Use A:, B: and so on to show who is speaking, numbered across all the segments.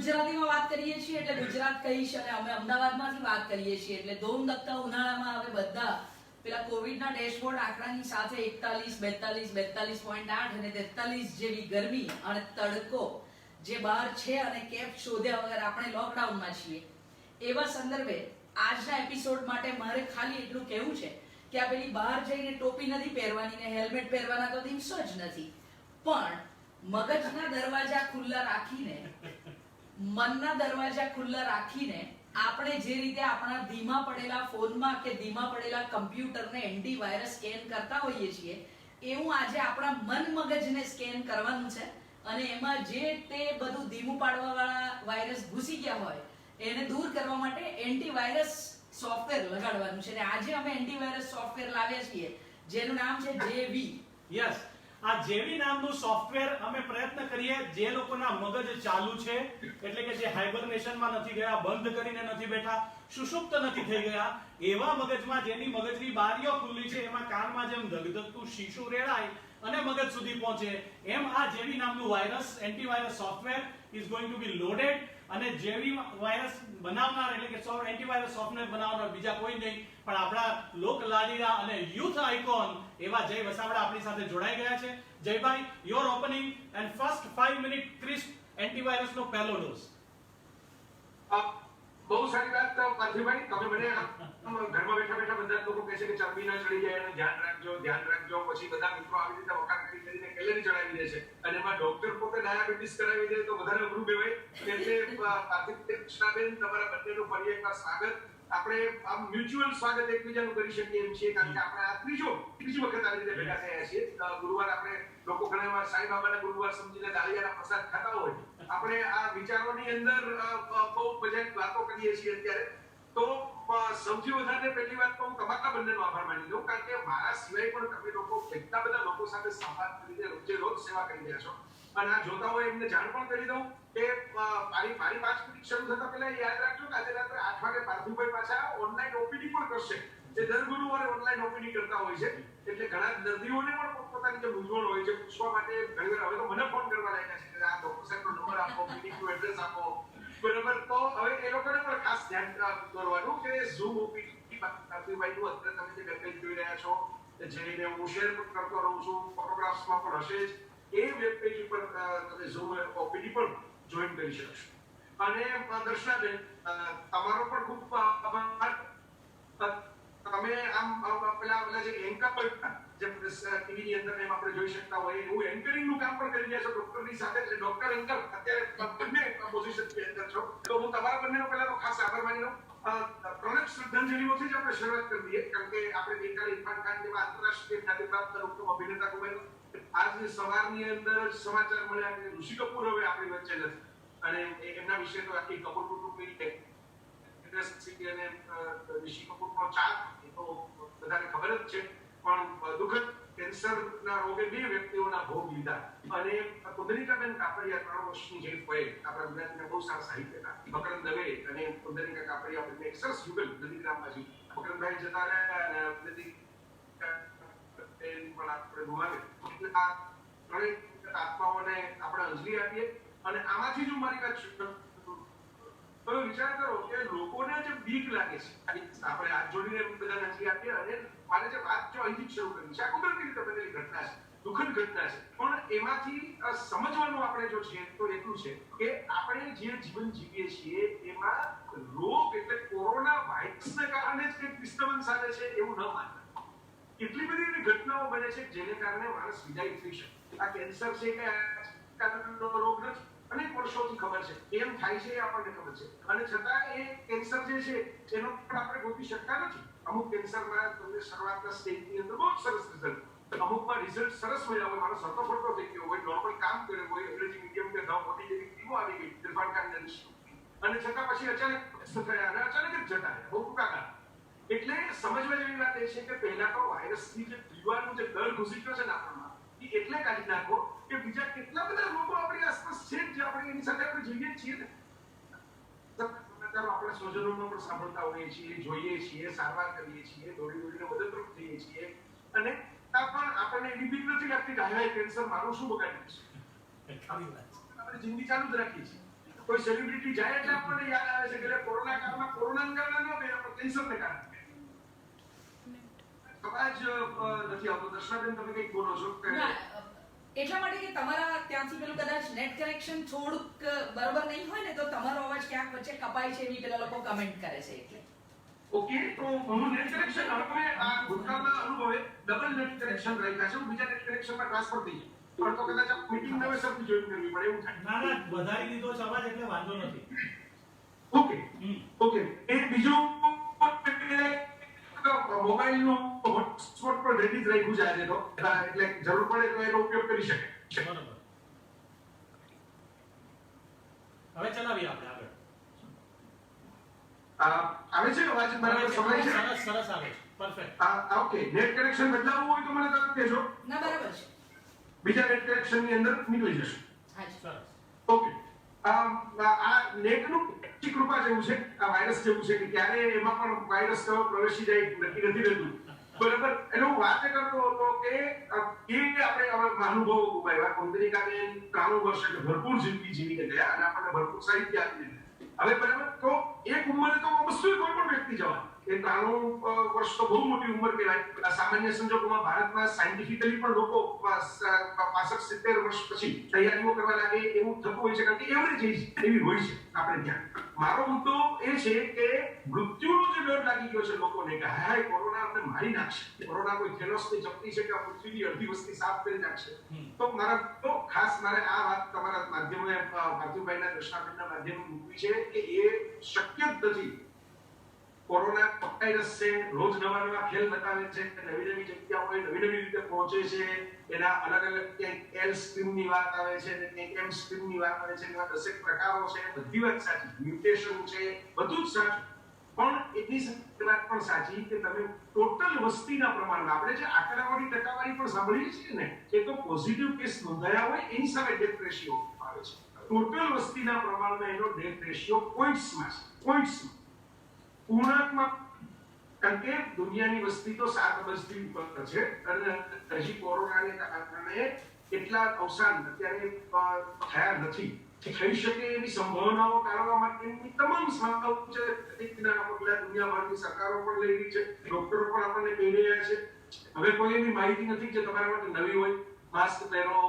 A: ગુજરાતીમાં વાત કરીએ છીએ એટલે ગુજરાત કહીશ અને અમે અમદાવાદમાંથી વાત કરીએ છીએ એટલે ધોમધખતા ઉનાળામાં હવે બધા પેલા કોવિડના ડેશબોર્ડ આંકડાની સાથે 41, 42, 42.8 અને 43 જેવી ગરમી અને તડકો જે બહાર છે અને કેપ શોધ્યા વગર આપણે લોકડાઉનમાં છીએ એવા સંદર્ભે આજના એપિસોડ માટે મારે ખાલી એટલું કહેવું છે કે આ પેલી બહાર જઈને ટોપી નથી પહેરવાની ને હેલ્મેટ પહેરવાના તો દિવસો જ નથી, પણ મગજના દરવાજા ખુલ્લા રાખીને મનના દરવાજા ખુલ્લા રાખીને આપણે જે રીતે આપણા ધીમા પડેલા ફોનમાં કે ધીમા પડેલા કમ્પ્યુટરને એન્ટીવાયરસ સ્કેન કરતા હોઈએ છીએ એવું આજે આપણા મન મગજને સ્કેન કરવાનું છે અને એમાં જે તે બધું ધીમું પાડવા વાળા વાયરસ ઘૂસી ગયા હોય એને દૂર કરવા માટે એન્ટીવાયરસ સોફ્ટવેર લગાડવાનું છે અને આજે અમે એન્ટીવાયરસ સોફ્ટવેર લાવ્યા છીએ જેનું નામ છે જેવી.
B: યસ, આ જેવી નામનું સોફ્ટવેર અમે પ્રયત્ન કરીએ જે લોકોના મગજ ચાલુ છે એટલે કે જે હાઇબરનેશનમાં નથી ગયા, બંધ કરીને નથી બેઠા, સુષુપ્ત નથી થઈ ગયા, એવા મગજમાં જેની મગજની બારીઓ ખુલ્લી છે એમાં કાનમાં જેમ ધગધગતું શીશું રેડાય અને મગજ સુધી પહોંચે એમ આ જેવી નામનું virus antivirus software is going to be loaded અને જેવી વાયરસ બનાવનાર એટલે કે એન્ટીવાયરસ સોફ્ટવેર બનાવનાર બીજા કોઈ નહીં પણ આપણા લોક લાડીલા અને યુથ આઇકોન એવા જય વસાવડા આપણી સાથે જોડાઈ ગયા છે. જયભાઈ, your opening and first 5 minute crisp antivirus નો પહેલો ડોઝ.
C: બહુ સારી વાત પાર્થિવભાઈ, તમે મને ઘરમાં બેઠા બેઠા બધા લોકો કહે છે કે ચરબી ના ચડી જાય અને ધ્યાન રાખજો પછી બધા મિત્રો આવી રીતે વખાણ કરીને કેલરી ચડાવી દે છે અને એમાં ડોક્ટર પોતે ડાયાબિટીસ કરાવી દે તો વધારે અઘરું કહેવાય. એટલે પાર્થિવભાઈ, કૃષ્ણાબેન, તમારા બંનેનું ફરી એકવાર સ્વાગત. આપણે આમ મ્યુચ્યુઅલ સ્વાગત એકબીજાનું કરી શકીએ એમ છીએ કારણ કે આપણે આ ત્રીજી વખત આવી રીતે ભેગા થયા છીએ. ગુરુવાર આપણે લોકો ઘણા વાર સાંઈ બાબાના ગુરુવાર સમજીને દાળિયાના પ્રસાદ ખાતા હોય, આપણે આ વિચારોની અંદર બહુ બધા વાતો કરીએ છીએ અત્યારે. તો સૌથી વધારે પહેલી વાત તો હું તમારા બંનેનો આભાર માની લઉં કારણ કે મારા સિવાય પણ તમે લોકો કેટલા બધા લોકો સાથે સંવાદ કરીને રોજે રોજ સેવા કરી રહ્યા છો અને આ જોતા હોય એમને જાણ પણ કરી દઉં કે મારી 5 મિનિટ શરૂ થતા પહેલા યાદ રાખજો કે આજે રાત્રે 8 વાગે પાર્થિવભાઈ પાછા ઓનલાઈન ઓપીડી પણ કરશે. જે દર ગુરુવારે ઓનલાઈન ઓપીડી કરતા હોય છે એટલે ઘણા દર્દીઓને પણ પોતાની જે મૂંઝવણ હોય છે પૂછવા માટે ઘણીવાર હવે તો મને ફોન કરવા લાગ્યા છે કે આ ડોક્ટર સાહેબનો નંબર આપો, ક્લિનિકનું એડ્રેસ આપો, બરાબર. તો હવે એ લોકોને પણ ખાસ ધ્યાન દોરવાનું કે ઝૂમ ઓપીડી પાર્થિવભાઈનું અત્યારે તમે જે વેબપેજ જોઈ રહ્યા છો જેને હું શેર પણ કરતો રહું છું, ફોટોગ્રાફ્સમાં પણ હશે જ, એ વેબપેજ ઉપર તમે ઝૂમ ઓપીડી પણ જોઈન કરી શકશો. અને દર્શનાબેન, તમારો પણ ખૂબ આભાર. તમે આમ પેલા જે એન્કર જે ટીવીની અંદર એમ આપણે જોઈ શકતા હોય એવું એન્કરિંગનું કામ પણ કરી રહ્યા છો ડોક્ટરની સાથે. ડોક્ટર એન્કર અત્યારે બંને પોઝિશનની અંદર છો તો હું તમારા બંનેનો પહેલા તો ખાસ આભાર માની લઉં. પ્રણવ શ્રદ્ધાંજલિઓથી જ આપણે શરૂઆત કરી દઈએ કારણ કે આપણે ગઈકાલે ઇરફાન ખાન જેવા આંતરરાષ્ટ્રીય ખ્યાતિ પ્રાપ્ત ઉત્તમ અભિનેતા ગુમાવ્યો. આજ સવારની અંદર સમાચાર મળ્યા કે ઋષિ કપૂર હવે આપણી વચ્ચે નથી અને એમના વિશે તો આખી કપૂર કુટુંબની ઇન્ડસ્ટ્રી અને ઋષિ કપૂરનો ચાર્ટ એ તો બધાને ખબર જ છે પણ દુઃખદ કેન્સરના રોગે 2 વ્યક્તિઓના ભોગ લીધા અને કુંદનિકાબેન કાપડિયા 3 વર્ષની જે હોય આપણા ગુજરાતીના બહુ સારા સાહિત્યકાર મકરંદ દવે અને કુંદનિકા કાપડિયા બંને એક સરસ યુગલ નદીગ્રામમાંથી મકરંદભાઈ જતા રહ્યા અને નદી પણ આપણે ગુમાવે એટલે આ ત્રણેય આત્માઓને આપણે અંજલિ આપીએ. અને આમાંથી જો મારી વાત તો વિચાર કરો કે લોકોને જે બીક લાગે છે આપણે હાથ જોડીને બધા અંજલિ આપીએ અને મારે જે વાત જો અહીંથી શરૂ કરી છે આ કુદરતી રીતે બનેલી ઘટના છે, દુઃખદ ઘટના છે પણ એમાંથી સમજવાનું આપણે જો છે તો એટલું છે કે આપણે જે જીવન જીવીએ છીએ એમાં રોગ એટલે કોરોના વાયરસને કારણે જ કંઈક ડિસ્ટર્બન્સ આવે છે એવું ન માનતા. એટલી બધી એવી ઘટનાઓ બને છે જેને કારણે માણસ વિદાય થઈ શકે. આ કેન્સર છે કે રોગ નથી અનેક વર્ષોથી ખબર છે કેમ થાય છે એ આપણને ખબર છે અને છતાં એ કેન્સર જે છે એનો પણ આપણે ગોતી શકતા નથી. અમુક કેન્સરમાં તમને શરૂઆતના સ્ટેજની અંદર બહુ સરસ રિઝલ્ટ, અમુકમાં રિઝલ્ટ સરસ મળ્યા હોય, માણસ સતોફળતો થઈ ગયો હોય, નોર્મલ કામ કર્યું હોય, અંગ્રેજી મીડિયમ કે ઘઉં મોટી જેવી ટીમો આવી ગઈ ઇરફાન ખાનને અને છતાં પછી અચાનક થયા અને અચાનક જ જતા રહ્યા બહુ ટૂંકા કાળ. એટલે સમજવા જેવી વાત એ છે કે પહેલા તો વાયરસની જે દીવાલનો જે ડર ઘૂસી ગયો છે ને આપણમાં એ એટલે કાઢી નાખો કે બીજા કેટલા બધા રોગો આપણી આસપાસ છે જે આપણે એની સાથે આપણે જોઈએ છીએ ને. સમાચારો આપણે સ્વજનોનો પણ સાંભળતા હોઈએ છીએ, જોઈએ છીએ, સારવાર કરીએ છીએ, દોડીને મદદરૂપ થઈએ છીએ અને પણ આપણને એવી બીક નથી લાગતી કે હાય કેન્સર મારું શું બગાડી છે. આપણે જિંદગી ચાલુ જ રાખીએ છીએ કોઈ સેલિબ્રિટી જાય એટલે આપણને યાદ આવે છે કે કોરોના કાળમાં કોરોનાના કારણે ન ગયા પણ કેન્સરને કારણે કદાચ નથી આવતો. દર્શનાબેન તમે કંઈક બોલો છો કે
A: ના, એટલા માટે કે તમારા ત્યાંથી પેલું કદાચ નેટ કનેક્શન થોડુંક બરોબર નહીં હોય ને તો તમારો અવાજ ક્યાંક વચ્ચે કપાય છે એવી પેલા લોકો કમેન્ટ કરે છે એટલે.
C: ઓકે, તો હું નેટ કનેક્શન હવે આ ભૂતકાળના અનુભવે ડબલ નેટ કનેક્શન રાખ્યા છે. હું બીજા નેટ કનેક્શનમાં ટ્રાન્સફર થઈ જાય પણ તો કદાચ આ મીટિંગ નવે સૌથી જોઈન કરવી પડે એવું થાય.
B: ના ના વધારી દીધો છે અવાજ એટલે વાંધો નથી.
C: ઓકે ઓકે, એ બીજું મોબાઈલ નો હોટસ્પોટ પર રેડી જ રાખ્યું છે આજે તો, એટલે જરૂર પડે તો એનો ઉપયોગ કરી શકે.
B: બરોબર. હવે ચલાવીએ આપણે આગળ.
C: આવે છે અવાજ બરાબર સંભળાય છે?
B: સરસ સરસ આવે છે. પરફેક્ટ.
C: ઓકે, નેટ કનેક્શન બદલાવવું હોય તો મને તરત કહેજો.
A: ના, બરાબર છે.
C: બીજા નેટ કનેક્શન ની અંદર નીકળી જશે.
A: હાજી.
B: સરસ.
C: ઓકે, આ નેટનું કૃપા જેવું છે, આ વાયરસ જેવું છે કે ક્યારે એમાં પણ વાયરસ પ્રવેશી જાય નક્કી નથી રહેતું. બરાબર, એટલે હું વાત કરતો હતો કે એ આપણે હવે મહાનુભાવો ઉભાવ્યા. કુંદરિકાબેન 93 વર્ષ એટલે ભરપૂર જિંદગી જીવીને ગયા અને આપણને ભરપૂર સાહિત્ય આપી દીધું. હવે બરાબર, તો એક ઉંમરે તો અવશ્ય કોઈ પણ વ્યક્તિ જવા એ 93 વર્ષ તો બહુ મોટી ઉંમર કહેવાય. સામાન્ય સંજોગોમાં ભારતમાં સાયન્ટિફિકલી પણ લોકો 65-70 વર્ષ પછી તૈયારીઓ કરવા લાગે એવું થતું હોય છે, કારણ કે એવરેજ એજ એવી હોય છે આપણે ત્યાં. મારો મુદ્દો એ છે કે મૃત્યુનો જે ડર લાગી ગયો છે લોકોને કે હાય કોરોના અમને મારી નાખશે, કોરોના કોઈ થેલોસની ચપટી છે કે પૃથ્વીની અડધી વસ્તી સાફ કરી નાખશે. તો ખાસ મારે આ વાત તમારા માધ્યમે પાર્થિવભાઈના દર્શનાબેનના માધ્યમે મૂકવી છે કે એ શક્ય જ નથી. કોરોના વાયરસ છે, રોજ નવા નવા ખેલ બતાવે છે, નવી નવી જગ્યાઓએ નવી નવી રીતે પહોંચે છે. એના અલગ અલગ ક્યાંક એલ સ્ટ્રીમની વાત આવે છે અને ક્યાંક એમ સ્ટ્રીમની વાત આવે છે. એવા દસેક પ્રકારો છે, બધી વાત સાચી, મ્યુટેશન છે, બધું જ સાચું. પણ એટલી વાત પણ સાચી કે તમે ટોટલ વસ્તીના પ્રમાણમાં આપણે જે આંકડાવાળી ટકાવારી પણ સાંભળીએ છીએ ને, એ તો પોઝિટિવ કેસ નોંધાયા હોય એની સામે ડેથ રેશિયો આવે છે. ટોટલ વસ્તીના પ્રમાણમાં એનો ડેથ રેશિયો પોઈન્ટ્સમાં છે, પોઈન્ટ્સમાં. પૂર્ણાંકમાં, કારણ કે દુનિયાની વસ્તી તો 7 અબજથી ઉપર છે અને હજી કોરોનાને કારણે એટલા અવસાન અત્યારે થયા નથી. થઈ શકે એવી સંભાવનાઓ ટાળવા માટેની તમામ સંસ્થાઓ છે, દુનિયાભરની સરકારો પણ લઈ રહી છે, ડોક્ટરો પણ આપણને કહી રહ્યા છે. હવે કોઈ એવી માહિતી નથી જે તમારા માટે નવી હોય. માસ્ક પહેરો,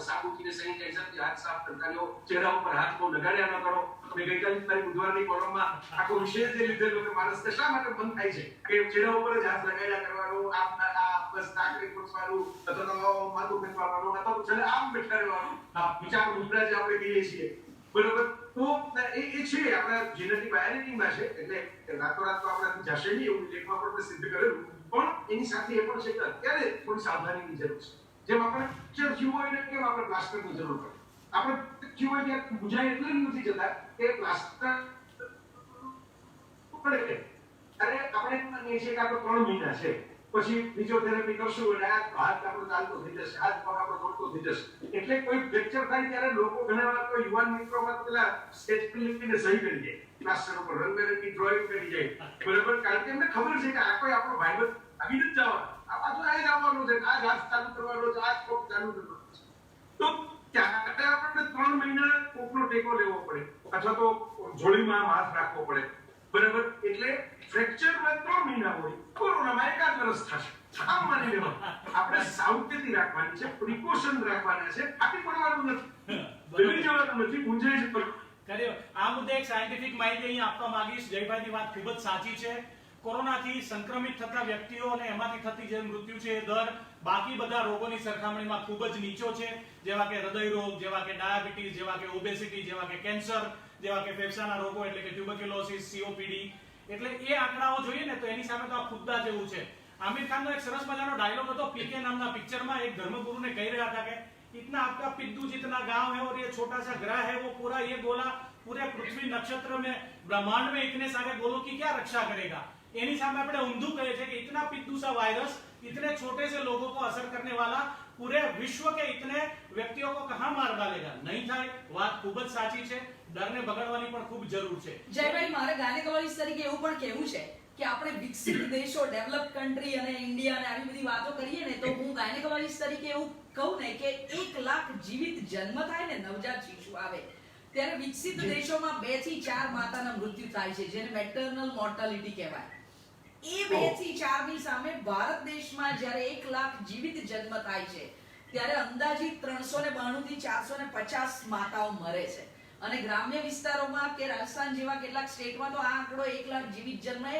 C: સાબુથી સેનિટાઈઝરથી હાથ સાફ કરતા રહો, ચહેરા ઉપર હાથ બહુ લગાડ્યા ન કરો. મેં ગઈકાલે તારી બુધવારની કોલમમાં આખો વિષય જે લીધેલો કે માણસને શા માટે બંધ થાય છે કે ચહેરા ઉપર જ હાથ લગાડ્યા કરવાનું, બસ નાકરી પૂછવાનું અથવા તો માથું ફેંકવાનું અથવા તો છેલ્લે આમ બેઠા રહેવાનું, વિચાર મુદ્રા જે આપણે કહીએ છીએ. બરોબર, તો એ છે આપણા જેનેટિક વાયરિંગમાં છે, એટલે રાતોરાત તો આપણાથી જશે નહીં એવું લેખમાં પણ સિદ્ધ કરેલું. પણ એની સાથે એ પણ છે કે અત્યારે થોડી સાવધાનીની જરૂર છે. જેમ આપણે ફ્રેક્ચર થયું હોય ને કેમ આપણે પ્લાસ્ટરની જરૂર પડે. આપણે થયું હોય ત્યારે બુજાય એટલે નથી જતા કે પ્લાસ્ટર પડે. અરે આપણે માનીએ છીએ કે આપણે 3 મહિના છે, પછી ફિઝિયોથેરાપી કરશું એટલે હાથ આપણો ચાલતો થઈ જશે, હાથ પગ આપણો દોડતો થઈ જશે. એટલે કોઈ ફ્રેક્ચર થાય ત્યારે લોકો ઘણા વાર તો યુવાન મિત્રોમાં પેલા સ્કેચ પેનને સહી કરી દે, પ્લાસ્ટર ઉપર રંગબેરંગી ડ્રોઈંગ કરી જાય. બરાબર, કારણ કે એમને ખબર છે કે આ કોઈ આપણો ભાઈબંધ આવી જ જવાનું, આ પાછું આ જ આવવાનું છે, આ જ હાથ ચાલુ કરવાનો છે, આ જ પગ ચાલુ કરવાનો છે. તો ત્યારે આપણને 3 મહિના કોકનો ટેકો લેવો પડે અથવા તો જોડીમાં હાથ રાખવો પડે. બરાબર, એટલે ફ્રેક્ચરમાં 3 મહિના હોય, કોરોનામાં 1 વર્ષ થશે. આમ માની લેવાનું. આપણે સાવચેતી રાખવાની છે, પ્રિકોશન રાખવાના છે, ફાટી પડવાનું નથી, ડરી જવાનું નથી, ગુંજાઈ જવાનું.
B: આ મુદ્દે એક સાયન્ટિફિક માહિતી અહીં આપવા માંગીશ. જયભાઈની વાત ખૂબ જ સાચી છે. કોરોનાથી સંક્રમિત થતા વ્યક્તિઓ અને એમાંથી થતી જે મૃત્યુ છે એ દર બાકી બધા રોગોની સરખામણીમાં ખૂબ જ નીચો છે. જેવા કે હૃદય રોગ, જેવા કે ડાયાબિટીસ, જેવા કે ઓબેસિટી, જેવા કે કેન્સર, જેવા કે ફેફસાના રોગો એટલે કે ટ્યુબરક્યુલોસિસ, સીઓપીડી. એટલે એ આંકડાઓ જોઈએ ને તો એની સામે તો આ ખુદ્દા જેવું છે. આમિર ખાનનો એક સરસ મજાનો ડાયલોગ હતો પીકે નામના પિક્ચરમાં. એક ધર્મગુરુને કહી રહ્યા હતા કે इतना आपका पिद्दू जितना गांव है और ये छोटा सा ग्रह है वो पूरा ये गोला पूरे पृथ्वी नक्षत्र में ब्रह्मांड में इतने सारे गोलों की क्या रक्षा करेगा. एनी सामने આપણે ઊંધું કહે છે કે इतना पिद्दू सा वायरस इतने छोटे से लोगों को असर करने वाला पूरे विश्व के इतने व्यक्तियों को कहां मार डालेगा. नहीं થાય. વાત ખૂબ જ સાચી છે. ડરને ભગાડવાની પણ ખૂબ જરૂર છે.
A: જયભાઈ, મારે ગાયનેકોલોજીસ્ટ તરીકે એવું પણ કહેવું છે કે આપણે વિકસિત દેશો, ડેવલપ કન્ટ્રી અને ઇન્ડિયા અને આવી બધી વાતો કરીએ ને તો હું ગાયનેકોલોજીસ્ટ તરીકે એવું કહું ને કે 1 લાખ જીવિત જન્મ થાય ને નવજાત શિશુ આવે ત્યારે વિકસિત દેશોમાં 2 થી 4 માતાના મૃત્યુ થાય છે, જેને મેટર્નલ મોર્ટાલિટી કહેવાય. એ 2 થી 4 ની સામે ભારત દેશમાં જ્યારે 1 લાખ જીવિત જન્મ થાય છે, ત્યારે અંદાજિત 392 થી 450 માતાઓ મરે છે. અને ગ્રામ્ય વિસ્તારોમાં કે રાજસ્થાન જેવા કેટલાક સ્ટેટમાં તો આ આંકડો 1 લાખ જીવિત જન્મે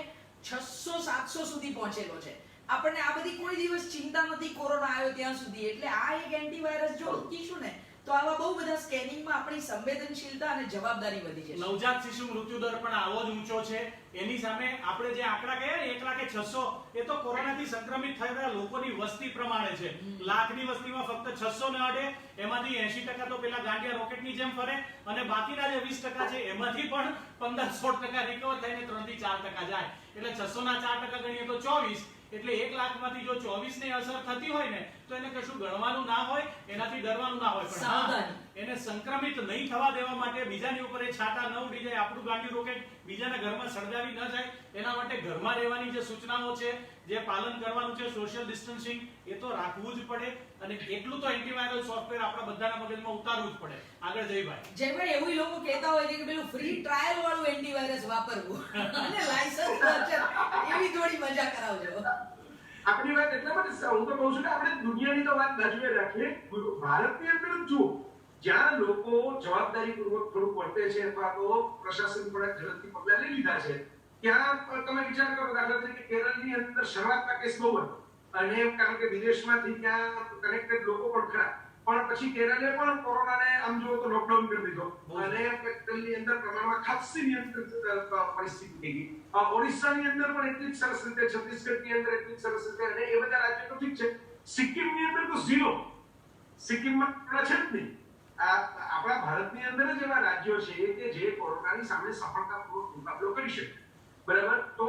A: 600-700 સુધી પહોંચેલો છે. આપણને આ બધી કોઈ દિવસ ચિંતા નથી કોરોના આવ્યો ત્યાં સુધી. એટલે આ એક એન્ટીવાયરસ જો મૂકીશું ને તો આવા બહુ બધા સ્કેનિંગમાં આપણી સંવેદનશીલતા અને જવાબદારી વધી જશે.
B: નવજાત શિશુ મૃત્યુ દર પણ આવો જ ઊંચો છે. એની સામે આપણે જે આંકડા કહ્યા ને 1,06,000, એ તો કોરોનાથી સંક્રમિત થયેલા લોકોની વસ્તી પ્રમાણે છે. લાખની વસ્તીમાં ફક્ત 600 ને અડે, એમાંથી 80% તો પેલા ગાંડિયા રોકેટની જેમ ફરે, અને બાકીના જે 20% છે એમાંથી પણ 15-16% રિકવર થઈને 3 થી 4% જાય. એટલે 600 ના 4% ગણીએ તો 24. એટલે 1 લાખમાંથી જો 24 ને અસર થતી હોય ને તો એને કશું ગણવાનું ના હોય, એનાથી ડરવાનું ના હોય. પણ એને સંક્રમિત નહીં થવા દેવા માટે, બીજાની ઉપર એ છાંટા ન ઉડી જાય, આપણું ગાંડિયું રોકેટ બીજાના ઘરમાં સળગાવી ન જાય, એના માટે ઘરમાં રહેવાની જે સૂચનાઓ છે, જે પાલન કરવાનું છે, સોશિયલ ડિસ્ટન્સિંગ, એ તો રાખવું જ પડે. અને એટલું તો એન્ટીવાયરલ સોફ્ટવેર આપણા બધાના મગજમાં ઉતારવું જ પડે. આગળ જયભાઈ
A: એવું લોકો કહેતા હોય છે કે પેલું ફ્રી ટ્રાયલ વાળું એન્ટીવાયરસ વાપરવું અને લાયસન્સ વગર એવી થોડી મજા કરાવજો.
C: આપણી વાત એટલા માટે હું તો કહું છું કે આપણે દુનિયાની તો વાત બાજુએ રાખીએ, ભારતની અંદર જો જ્યાં લોકો જવાબદારીપૂર્વક થોડું વર્તે છે અથવા તો પ્રશાસન થોડા ઝડપથી પગલા લઈ લીધા છે, ત્યાં તમે વિચાર કરો, દાખલા તરીકે કેરળની અંદર શરૂઆતમાં કેસ બહુ હતો, અને કારણ કે વિદેશમાંથી ત્યાં કનેક્ટેડ લોકો પણ ખરા, પણ પછી કેરળે પણ કોરોનાને આમ જુઓ તો લોકડાઉન કરી દીધો, અને કેરળની અંદર પ્રમાણમાં ખાસી નિયંત્રિત પરિસ્થિતિ થઈ ગઈ. ઓડિશાની અંદર પણ એટલી જ સરસ રીતે, છત્તીસગઢની અંદર એટલી જ સરસ રીતે, અને એ બધા રાજ્યો તો ઠીક છે, સિક્કિમની અંદર તો ઝીરો, સિક્કિમમાં છે જ નહીં. આપણા ભારતની અંદર જ એવા રાજ્યો છે કે જે કોરોનાની સામે સફળતાપૂર્વક મુકાબલો કરી શકે. બરાબર, તો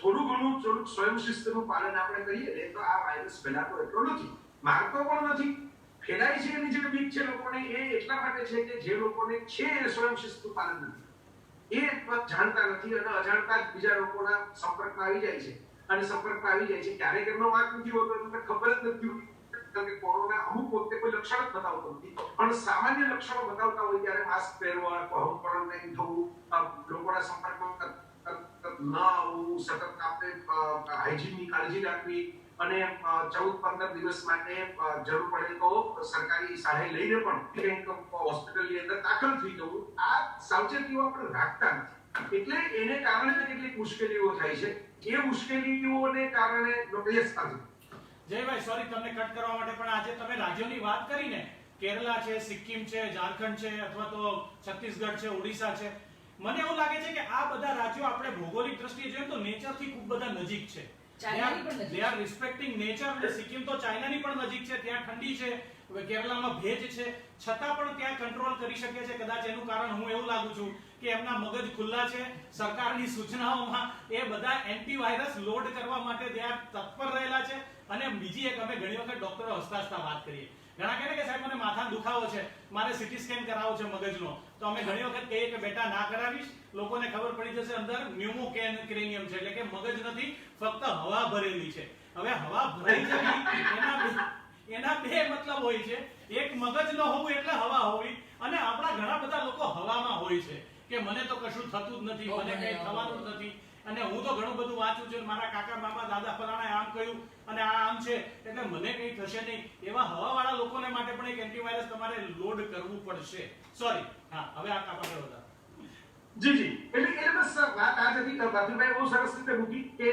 C: થોડું ઘણું સ્વયં શિસ્તનું પાલન આપણે કરીએ ને તો આ વાયરસ ફેલાતો એટલો નથી, મારતો પણ નથી. ફેલાય છે એની જે બીક છે લોકોને, એ એટલા માટે છે કે જે લોકોને છે એ સ્વયં શિસ્તનું પાલન નથી, એ જાણતા નથી, અને અજાણતા જ બીજા લોકોના સંપર્કમાં આવી જાય છે. અને સંપર્કમાં આવી જાય છે, ક્યારેક એમનો વાંક નથી હોતો, એમને ખબર જ નથી હોતી, કારણ કે કોરોના અમુક વખતે કોઈ લક્ષણ જ બતાવતો નથી, પણ સામાન્ય લક્ષણો બતાવતા હોય ત્યારે માસ્ક પહેરવા, હોમ ક્વોરન્ટાઇન થવું, લોકોના સંપર્કમાં ન આવવું, સતત આપણે હાઇજીનની કાળજી રાખવી, અને 14-15 દિવસ માટે જરૂર પડે તો સરકારી સહાય લઈને પણ હોસ્પિટલની અંદર દાખલ થઈ જવું. આ સાવચેતીઓ આપણે રાખતા નથી, એટલે એને કારણે કેટલીક મુશ્કેલીઓ થાય છે. એ મુશ્કેલીઓને કારણે
B: જયભાઈ, સોરી તમને કટ કરવા માટે, પણ આજે તમે રાજ્યોની વાત કરીને, કેરલા છે, સિક્કિમ છે, ઝારખંડ છે, અથવા તો છત્તીસગઢ છે, ઓડિશા છે, મને એવું લાગે છે કે આ બધા રાજ્યો આપણે ભૌગોલિક દ્રષ્ટિએ જોઈએ તો નેચરથી ખૂબ બધા નજીક છે. They are respecting nature. અને સિક્કિમ તો ચાઇનાની પણ નજીક છે, ત્યાં ઠંડી છે, કેરલામાં ભેજ છે, છતાં પણ ત્યાં કંટ્રોલ કરી શકે છે. કદાચ એનું કારણ હું એવું લાગુ છું કે એમના મગજ ખુલ્લા છે, સરકારની સૂચનાઓમાં એ બધા એન્ટીવાયરસ લોડ કરવા માટે ત્યાં તત્પર રહેલા છે. અને બીજી એક, અમે ઘણી વખત ડોક્ટરો હસતા વાત કરીએ, ઘણા કહે કે સાહેબ મને માથાનો દુખાવો છે, મારે સીટી સ્કેન કરાવવો છે મગજનો, તો અમે ઘણી વખત કહીએ કે બેટા ના કરાવીશ, લોકોને ખબર પડી જશે અંદર ન્યુમોક્રેનિયમ છે, એટલે કે મગજ નથી, ફક્ત હવા ભરેલી છે. હવે હવા ભરાઈ જવી એના બે મતલબ હોય છે, એક મગજ ન હોવું એટલે હવા હોવી, અને આપણા ઘણા બધા લોકો હવામાં હોય છે કે મને તો કશું થતું જ નથી, મને કઈ થવાનું જ નથી. અને હું તો ઘણું બધું વાંચું છું, મારા કાકા મામા દાદા ફલાણાએ આમ કહ્યું અને આ આમ છે એટલે મને કઈ થશે નહીં, એવા હવાવાળા લોકોને માટે પણ એક એન્ટીવાયરસ તમારે લોડ કરવું પડશે. સોરી, હા, હવે આ કાપા બધા
C: જી એટલે બસ વાત આ હતી કે બાજુભાઈ બહુ સરસ રીતે મૂકી કે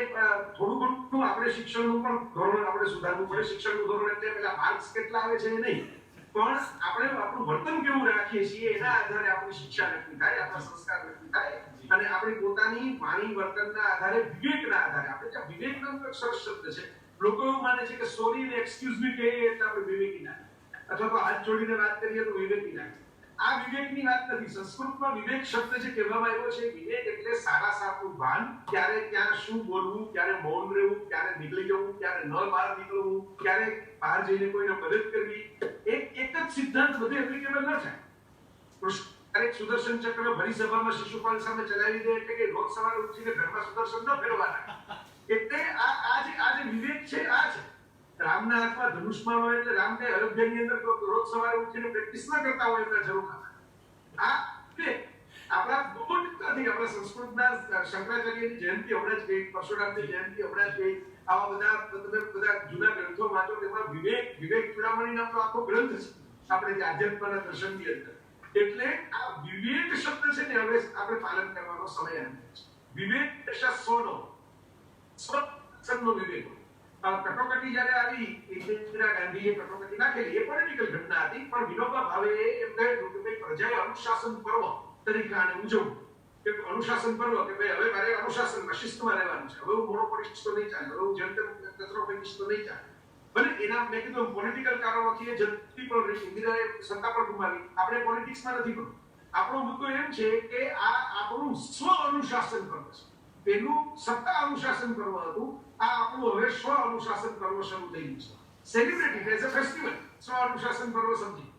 C: થોડું ઘણું આપણે શિક્ષણનું પણ ધોરણ આપણે સુધારવું પડે. શિક્ષણનું ધોરણ એટલે પેલા માર્ક્સ કેટલા આવે છે એ નહીં, પણ આપણે આપણું વર્તન કેવું રાખીએ છીએ એના આધારે આપણી શિક્ષા નક્કી થાય, આપણા સંસ્કાર નક્કી થાય, અને આપણી પોતાની વાણી વર્તનના આધારે, વિવેકના આધારે. આપણે ત્યાં વિવેક નામનો એક સરસ શબ્દ છે, લોકો એવું માને છે કે સોરી ને એક્સક્યુઝ મી કહીએ એટલે આપણે વિવેકી ના, અથવા તો હાથ જોડીને વાત કરીએ તો વિવેકી ના. આ વિવેકની વાત નથી. સંસ્કૃતમાં વિવેક શબ્દ જે કહેવામાં આવ્યો છે, વિવેક એટલે સારા સારું ભાન, ક્યારે ક્યાં શું બોલવું, ક્યારે મૌન રહેવું, ક્યારે નીકળી જવું, ક્યારે ન બહાર નીકળવું, ક્યારે બહાર જઈને કોઈને મદદ કરવી. એક જ સિદ્ધાંત બધે એપ્લિકેબલ ન થાય. ક્યારેક સુદર્શન ચક્ર ભરી સભામાં શિશુપાલ સામે ચલાવી દે એટલે કે રોજ સવારે ઉઠીને ઘરમાં સુદર્શન ન ફેરવાના. એટલે આ જે વિવેક છે આ છે. રામના હાથમાં ધનુષ્માન હોય એટલે રામ કઈ અયોધ્યાની અંદર રોજ સવારે ઉઠીને પ્રેક્ટિસ ન કરતા હોય એમના જરૂર. આ કે આપણા બહુ નથી, આપણા સંસ્કૃતના શંકરાચાર્યની જયંતિ હમણાં જ ગઈ, પરશુરામની જયંતિ હમણાં જ ગઈ. આવા તમે બધા જૂના ગ્રંથો વાંચો, તેમાં વિવેક ચૂડામણી નામનો આખો ગ્રંથ છે આપણે જે આધ્યાત્મના દર્શનની અંદર. એટલે આ વિવેક શબ્દ છે ને હવે આપણે પાલન કરવાનો સમય આવ્યો છે. વિવેક એટલે સ્વનો, સ્વનો વિવેક. કટોકટી જયારે આવી, ઇન્દિરા ગાંધીએ કટોકટી નાખેલી, એ પોલિટિકલ ઘટના હતી, પણ વિનોબા ભાવે એમ કહ્યું કે પ્રજાએ અનુશાસન પર્વ તરીકે આને ઉજવવું. કે અનુશાસન પર્વ કે ભાઈ હવે મારે અનુશાસનમાં શિસ્તમાં રહેવાનું છે, હવે હું મોનોપોલિસ્ટ તો નહીં ચાલે, હવે હું જનતર કચરો ફેંકીશ તો નહીં ચાલે. ભલે એના મેં કીધું પોલિટિકલ કારણોથી એ જતી પણ રહી, ઇન્દિરાએ સત્તા પણ ગુમાવી. આપણે પોલિટિક્સમાં નથી પણ આપણો મુદ્દો એમ છે કે આ આપણું સ્વ અનુશાસન પર્વ છે. પેલું સત્તા અનુશાસન પર્વ હતું, આ આપણું હવે સ્વ અનુશાસન પર્વ શરૂ થઈ ગયું છે. Celebrate it as a festival. સ્વ અનુશાસન પર્વ સમજી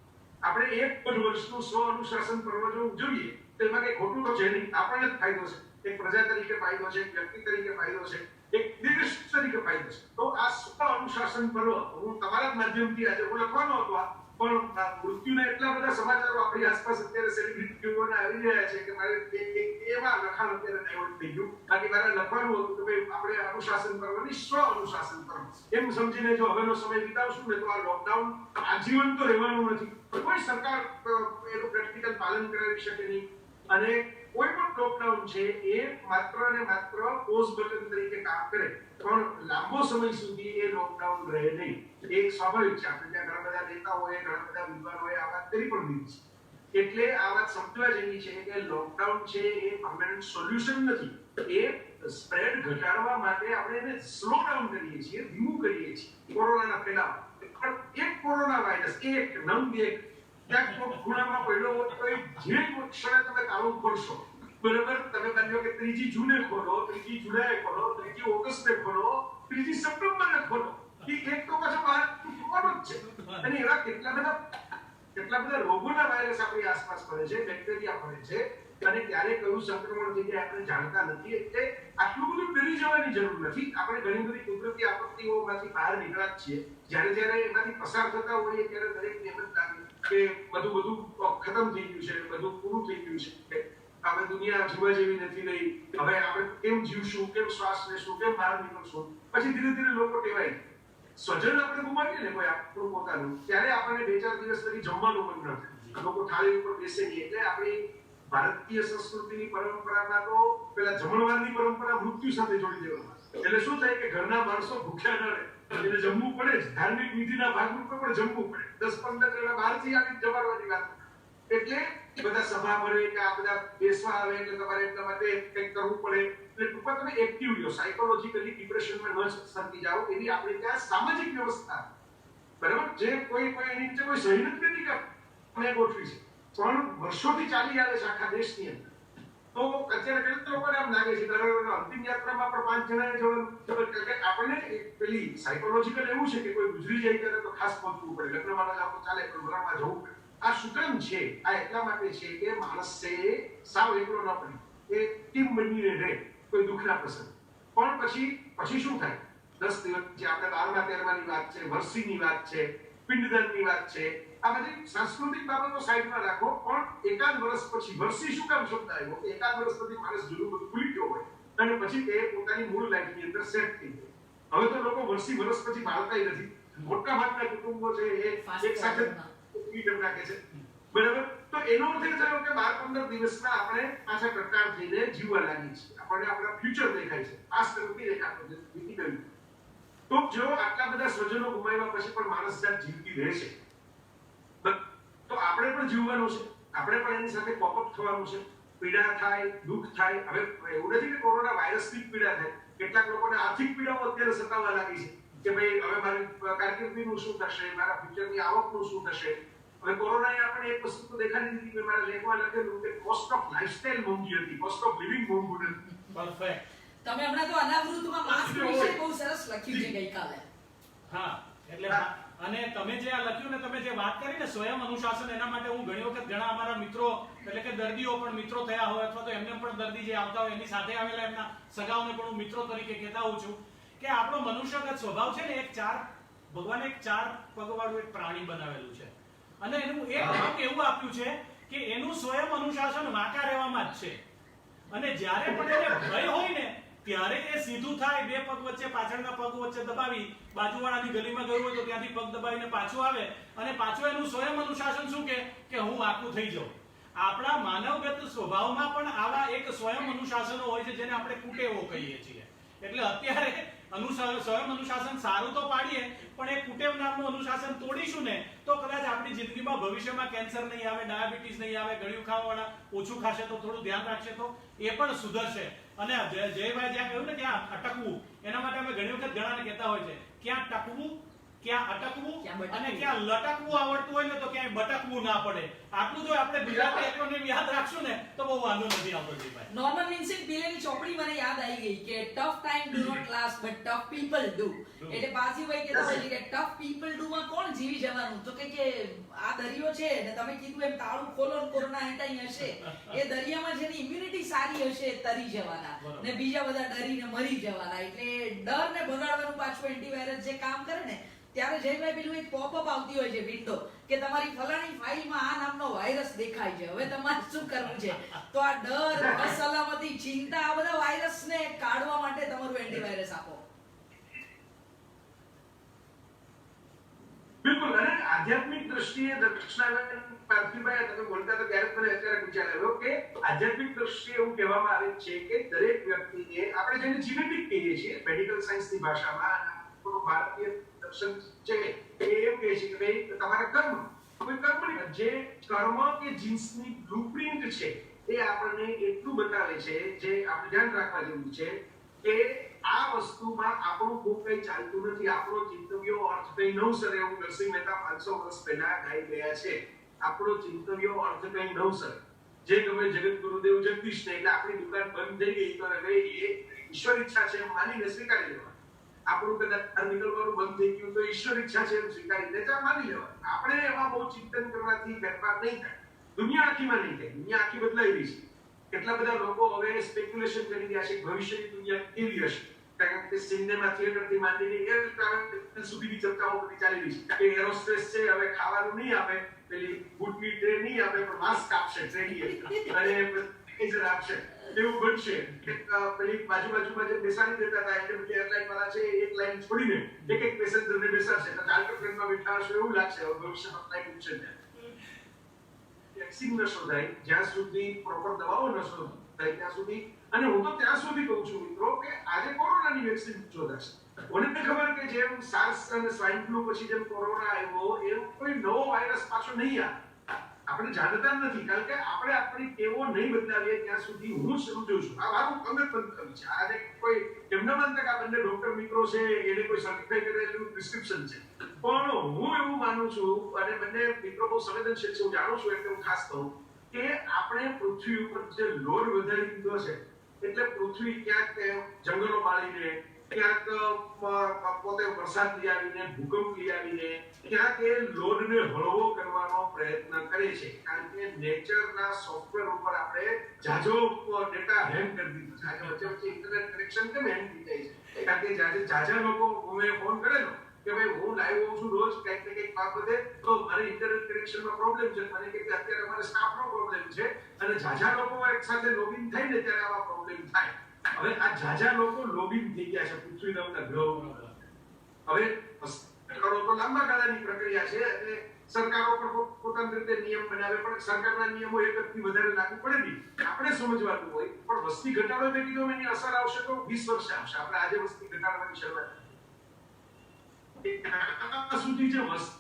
C: આપણે એક જ વર્ષનું સ્વ અનુશાસન પર્વ જો ઉજવીએ તો એમાં કઈ ખોટું તો છે નહીં. આપણને જ ફાયદો છે, એક પ્રજા તરીકે ફાયદો છે, એક વ્યક્તિ તરીકે ફાયદો છે, એક દેશ તરીકે ફાયદો છે. તો આ સ્વ અનુશાસન પર્વ હું તમારા જ માધ્યમથી આજે હું લખવાનો હતો આ, પણ મૃત્યુના એટલા બધા સમાચારો આપણી આસપાસ અત્યારે સેલિબ્રિટીઓના આવી રહ્યા છે કે મારે એમાં લખાણ અત્યારે ડાયવર્ટ થઈ ગયું. બાકી મારે લખવાનું હતું કે ભાઈ આપણે અનુશાસન પર્વની સ્વ અનુશાસન પર્વ એમ સમજીને જો હવેનો સમય વિતાવશું ને તો આ લોકડાઉન આજીવન તો રહેવાનું નથી. કોઈ સરકાર એનું પ્રેક્ટિકલ પાલન કરાવી શકે નહીં, અને કોઈ પણ લોકડાઉન છે એ માત્ર ને માત્ર પોઝ બટન તરીકે કામ કરે, પણ લાંબો સમય સુધી એ લોકડાઉન રહે નહીં. એક સ્વાભાવિક છે. આપણે ત્યાં ઘણા બધા નેતાઓએ, ઘણા બધા વિદ્વાનોએ આ વાત કરી પણ દીધી છે. એટલે આ વાત સમજવા જેવી છે કે લોકડાઉન છે એ પરમેનન્ટ સોલ્યુશન નથી. એ સ્પ્રેડ ઘટાડવા માટે આપણે એને સ્લો ડાઉન કરીએ છીએ, ધીમું કરીએ છીએ કોરોનાના ફેલાવ. પણ એક કોરોના વાયરસ, એક નંગ, એક ક્યાંક કોઈ ખૂણામાં પડ્યો હોય તો જે ક્ષણે તમે તાળું ખોલશો, બરાબર, તમે માની લો કે 3 જૂને ખોલો, 3 જુલાઈએ ખોલો, 3 ઓગસ્ટે ખોલો, 3 સપ્ટેમ્બરે ખોલો, એ એક તો પાછો બહાર ખોલવાનો જ છે. અને એવા કેટલા બધા રોગોના વાયરસ આપણી આસપાસ ફરે છે, બેક્ટેરિયા ફરે છે, અને ક્યારે કયું સંક્રમણ થઈ જાય આપણે જાણતા નથી. એટલે આટલું બધું ડરી જવાની જરૂર નથી. આપણે ઘણી બધી કુદરતી આપત્તિઓમાંથી બહાર નીકળ્યા છીએ. જ્યારે એમાંથી પસાર થતા હોઈએ ત્યારે દરેકને એમ જ લાગે કે બધું ખતમ થઈ ગયું છે, બધું પૂરું થઈ ગયું છે, હવે દુનિયા જીવવા જેવી નથી રહી, હવે આપણે કેમ જીવશું, કેમ શ્વાસ લેશું, કેમ બહાર નીકળશું. પછી ધીરે ધીરે લોકો ટેવાય. સ્વજન આપણે ગુમાવીએ ને કોઈ આપણું પોતાનું, ત્યારે આપણને 2-4 દિવસ સુધી જમવાનું મન ન થાય, લોકો થાળી ઉપર બેસે નહીં. એટલે આપણી ભારતીય સંસ્કૃતિની પરંપરામાં તો પેલા જમણવારની પરંપરા મૃત્યુ સાથે જોડી દેવામાં. એટલે શું થાય કે ઘરના માણસો ભૂખ્યા ન રહે, એટલે જમવું પડે જ. ધાર્મિક વિધિના ભાગરૂપે પણ જમવું પડે. 10-15 જણા બહારથી આવી જમવાની વાત. એટલે બધા સભા ભરે કે આ બધા બેસવા આવે એટલે તમારે એટલા માટે કંઈક કરવું પડે. એટલે ટૂંકમાં તમે એક્ટિવ રહ્યો, સાયકોલોજીકલી ડિપ્રેશનમાં ન સરકી જાઓ, એવી આપણે ત્યાં સામાજિક વ્યવસ્થા, બરાબર, જે કોઈ એની નીચે કોઈ સહી નથી કરતી કે અમે ગોઠવી છે, પણ વર્ષોથી ચાલી આવે છે આખા દેશની અંદર. તો અત્યારે કેટલા લોકોને આમ લાગે છે કે અંતિમ યાત્રામાં પણ 5 જણાને જવાનું. આપણને પેલી સાયકોલોજીકલ એવું છે કે કોઈ ગુજરી જાય ત્યારે તો ખાસ પહોંચવું પડે, લગ્નમાં ન જાવ ચાલે, પ્રોગ્રામમાં જવું પડે. આ શું કામ છે? આ એટલા માટે છે કે માણસે સાવ એકલો ન પડે, એ ટીમ બનીને રહે કોઈ દુઃખના પ્રસંગ. પણ પછી શું થાય? 10 દિવસ જે આપણે 12મા 13માની વાત છે, વર્ષીની વાત છે, પિંડદાનની વાત છે, આ બધી સાંસ્કૃતિક બાબતો સાઈડમાં રાખો, પણ એકાદ વર્ષ પછી વર્ષી શું કામ શબ્દ આવ્યો? એકાદ વર્ષ પછી માણસ જુદું બધું ભૂલી ગયો હોય અને પછી તે પોતાની મૂળ લાઈફની અંદર સેટ થઈ જાય. હવે તો લોકો વર્ષ પછી બાળકાઈ નથી. મોટા ભાગના કુટુંબો છે એ એક સાથે નાખે છે, બરાબર. તો એનો અર્થ એ થયો કે 12-15 દિવસમાં આપણે પાછા કટાર થઈને જીવવા લાગી છીએ. આપણને આપણા ફ્યુચર દેખાય છે, પાસ્ટ નથી દેખાતો, જે વીતી ગયું. તો જો આટલા બધા સ્વજનો ગુમાવ્યા પછી પણ માણસ જાત જીવતી રહે છે, તો આપણે પણ જીવવાનું છે, આપણે પણ એની સાથે કોપઅપ થવાનું છે. પીડા થાય, દુઃખ થાય. હવે એવું નથી કે કોરોના વાયરસની પીડા થાય, કેટલાક લોકોને આર્થિક પીડાઓ અત્યારે સતાવવા લાગી છે કે ભાઈ હવે મારી કારકિર્દીનું શું થશે, મારા ફ્યુચરની આવકનું શું થશે. હવે કોરોનાએ આપણે એક વસ્તુ તો દેખાડી દીધી કે મારા લેખમાં લખેલું કે કોસ્ટ ઓફ લાઇફસ્ટાઇલ મોંઘી હતી, કોસ્ટ ઓફ લિવિંગ મોંઘું નથી.
B: પરફેક્ટ.
A: તમે હમણાં તો અનાવૃતમાં માસ્ક વિશે બહુ સરસ લખ્યું છે ગઈકાલે.
B: હા, એટલે અને તમે જે આ લખ્યું ને, તમે જે વાત કરી ને સ્વયં અનુશાસન, એના માટે હું ઘણી વખત ઘણા અમારા મિત્રો, એટલે કે દર્દીઓ પણ મિત્રો થયા હોય, અથવા તો એમને પણ દર્દી જે આવતા હોય એની સાથે આવેલા એમના સગાઓને પણ હું મિત્રો તરીકે કહેતા હોઉં છું કે આપણો મનુષ્યગત સ્વભાવ છે ને, ભગવાને એક 4 પગવાળું એક પ્રાણી બનાવેલું છે, અને એનું એક નામ એવું આપ્યું છે કે એનું સ્વયં અનુશાસન વાંકા રહેવામાં જ છે. અને જ્યારે પણ એને ભય હોય ને ત્યારે એ સીધું થાય, બે પગ વચ્ચે પાછળના પગ વચ્ચે દબાવી બાજુવાળાની ગલીમાં ગયું હોય તો ત્યાંથી પગ દબાવીને પાછું આવે અને પાછું એનું સ્વયં અનુશાસન શું કે હું આખું થઈ જાઉં. આપણા માનવગત સ્વભાવમાં પણ આવા એક સ્વયં અનુશાસનો હોય છે જેને આપણે કુટેવો કહીએ છીએ. એટલે અત્યારે સ્વયં અનુશાસન સારું તો પાડીએ પણ એ કુટેવ નામનું અનુશાસન તોડીશું ને તો કદાચ આપણી જિંદગીમાં ભવિષ્યમાં કેન્સર નહીં આવે, ડાયાબિટીસ નહીં આવે, ગળ્યું ખાવાવાળા ઓછું ખાશે તો થોડું ધ્યાન રાખશે તો એ પણ સુધરશે. અને જયભાઈ જ્યાં કહ્યું ને ક્યાં અટકવું, એના માટે અમે ઘણી વખત ઘણાને કહેતા હોય છે ક્યાં ટકવું, ક્યાં અટકવું અને ક્યાં લટકવું આવડતું હોય ને તો ક્યાંય બટકવું ના પડે. આટલું જો આપણે ગુજરાતી એક્રોનિમ યાદ રાખશું ને તો બહુ વાંધો નથી આવતો. ભાઈ
A: નોર્મન વિન્સેન્ટ પીલેની ચોપડી મને યાદ આવી ગઈ કે tough time do not last but tough people do. એટલે પાસીભાઈ કહેતા હોય છે કે ટફ પીપલ ડુ માં કોણ જીવી જવાનું, તો કે આ દરિયો છે ને તમે કીધું એમ તાળું ખોલો ને કોરોના હેટાઈ હશે, એ દરિયામાં જેની ઇમ્યુનિટી સારી હશે તરી જવાના ને બીજા બધા ડરીને મરી જવાના. એટલે ડર ને ભગાડવાનું પાછું એન્ટીવાયરસ જે કામ કરે ને ત્યારે જયભાઈ પેલું એક પોપઅપ આવતી હોય છે વિન્ડો કે તમારી ફલાણી ફાઇલમાં આ નામનો વાયરસ દેખાય છે, હવે તમારે શું કરવું છે. તો આ ડર, અસલામતી, ચિંતા, આ બધા વાયરસને કાઢવા માટે તમારું એન્ટીવાયરસ આપો.
C: બિલકુલ. અને આધ્યાત્મિક દ્રષ્ટિએ દક્ષિણાયન પાર્થિવભાઈ તમે બોલતા તો ત્યારે મને અત્યારે વિચાર આવ્યો કે આધ્યાત્મિક દ્રષ્ટિએ એવું કહેવામાં આવે છે કે દરેક વ્યક્તિને આપણે જેને જીનેટિક કહીએ છીએ મેડિકલ સાયન્સની ભાષામાં, ભારતીય દર્શન છે એ એમ કહે છે કે ભાઈ તમારા કર્મ, કોઈ કર્મની જે કર્મ કે જીન્સની બ્લુપ્રિન્ટ છે એ આપણને એટલું બતાવે છે જે આપણે ધ્યાન રાખવા જેવું છે કે આ વસ્તુમાં આપણું ખૂબ કઈ ચાલતું નથી, આપણો ચિંતવ્યો અર્થ કઈ નવસર. એવું નરસિંહ મહેતા 500 વર્ષ પહેલા ગાઈ ગયા છે, આપણો ચિંતવ્યો અર્થ કઈ નવસર. જે ગમે જગત ગુરુદેવ જગદીશ ને એટલે આપણી દુકાન બંધ થઈ ગઈ તો હવે એ ઈશ્વર ઈચ્છા છે માનીને સ્વીકારી લેવા. આપણું કદાચ નીકળવાનું બંધ થઈ ગયું તો ઈશ્વર ઈચ્છા છે એમ સ્વીકારીને માની લેવા. આપણે એમાં બહુ ચિંતન કરવાથી ફેરફાર નહીં થાય, દુનિયા આખીમાં નહીં થાય. દુનિયા આખી બદલાઈ રહી છે. કેટલા બધા લોકો હવે સ્પેક્યુલેશન કરી રહ્યા છે ભવિષ્યની દુનિયા કેવી હશે, કારણ કે સિનેમા થિયેટર થી માંડીને એર ટ્રાવેલ સુધીની ચર્ચાઓ બધી ચાલી રહી છે કે એરોસ્પેસ છે હવે ખાવાનું નહીં આપે, પેલી બુટની ટ્રે નહીં આપે પણ માસ્ક આપશે ટ્રેની અને પેસેન્જર આપશે, એવું બનશે. પેલી બાજુમાં જે બેસાડી દેતા હતા એટલે એરલાઇન વાળા છે એક લાઈન છોડીને એક પેસેન્જરને બેસાડશે તો ચાલતો ટ્રેનમાં બેઠા હશે એવું લાગશે. હવે ભવિષ્યમાં ફ્લાઇટ ઉઠશે ને વેક્સિન ન શોધાય જ્યાં સુધી, પ્રોપર દવાઓ ન શોધાય ત્યાં સુધી. અને હું તો ત્યાં સુધી કહું છું મિત્રો કે આજે કોરોનાની વેક્સિન શોધાશે. મને ખબર કે જેમ સાર્સ અને સ્વાઇન ફ્લુ પછી જેમ કોરોના આવ્યો એવો કોઈ નવો વાયરસ પાછો નહીં આવે. આપણે જાણતા નથી કારણ કે આપણે આપણી ટેવો નહીં બદલાવીએ ત્યાં સુધી હું સમજુ છું. આ મારું અંગત મંતવ્ય છે. આજે કોઈ એમ ન માનતા કે આ બંને ડોક્ટર મિત્રો છે એને કોઈ સર્ટિફાઈ કરેલું પ્રિસ્ક્રિપ્શન છે, પણ હું એવું માનું છું અને બંને મિત્રો બહુ સંવેદનશીલ છે હું જાણું છું એટલે હું ખાસ કહું કે આપણે પૃથ્વી ઉપર જે લોડ વધારી દીધો છે એટલે પૃથ્વી ક્યાંક જંગલો બાળીને, ક્યાંક પોતે વરસાદ લઈ આવીને, ભૂકંપ લઈ આવીને ક્યાંક એ લોડને હળવો કરવાનો પ્રયત્ન કરે છે. કારણ કે નેચરના સોફ્ટવેર ઉપર આપણે જાજો ડેટા હેંગ કરી દીધો છે. આજે વચ્ચે વચ્ચે ઇન્ટરનેટ કનેક્શન કેમ હેંગ થઈ જાય છે કારણ કે જ્યારે જાજા લોકો મેં ફોન કરેલો કે ભાઈ હું લાઈવ હોઉં છું રોજ કંઈક ને કંઈક બાબતે તો મારે ઇન્ટરનેટ કનેક્શનમાં પ્રોબ્લેમ છે, મને કે અત્યારે અમારે સ્ટાફનો પ્રોબ્લેમ છે અને જાજા લોકો એક સાથે લોગિન થાય ને ત્યારે આવા પ્રોબ્લેમ થાય. હવે આ જાજા લોકો લોગિન થઈ ગયા છે પૃથ્વીના બધા ગ્રહો. હવે કરો તો લાંબા ગાળાની પ્રક્રિયા છે અને સરકારો પણ પોતાની રીતે નિયમ બનાવે પણ સરકારના નિયમો એકથી વધારે લાગુ પડે નહીં. આપણે સમજવાનું હોય પણ વસ્તી ઘટાડો મેં કીધું એની અસર આવશે તો 20 વર્ષ આવશે. આપણે આજે વસ્તી ઘટાડવાની શરૂઆત સુધી જે વસ્તુ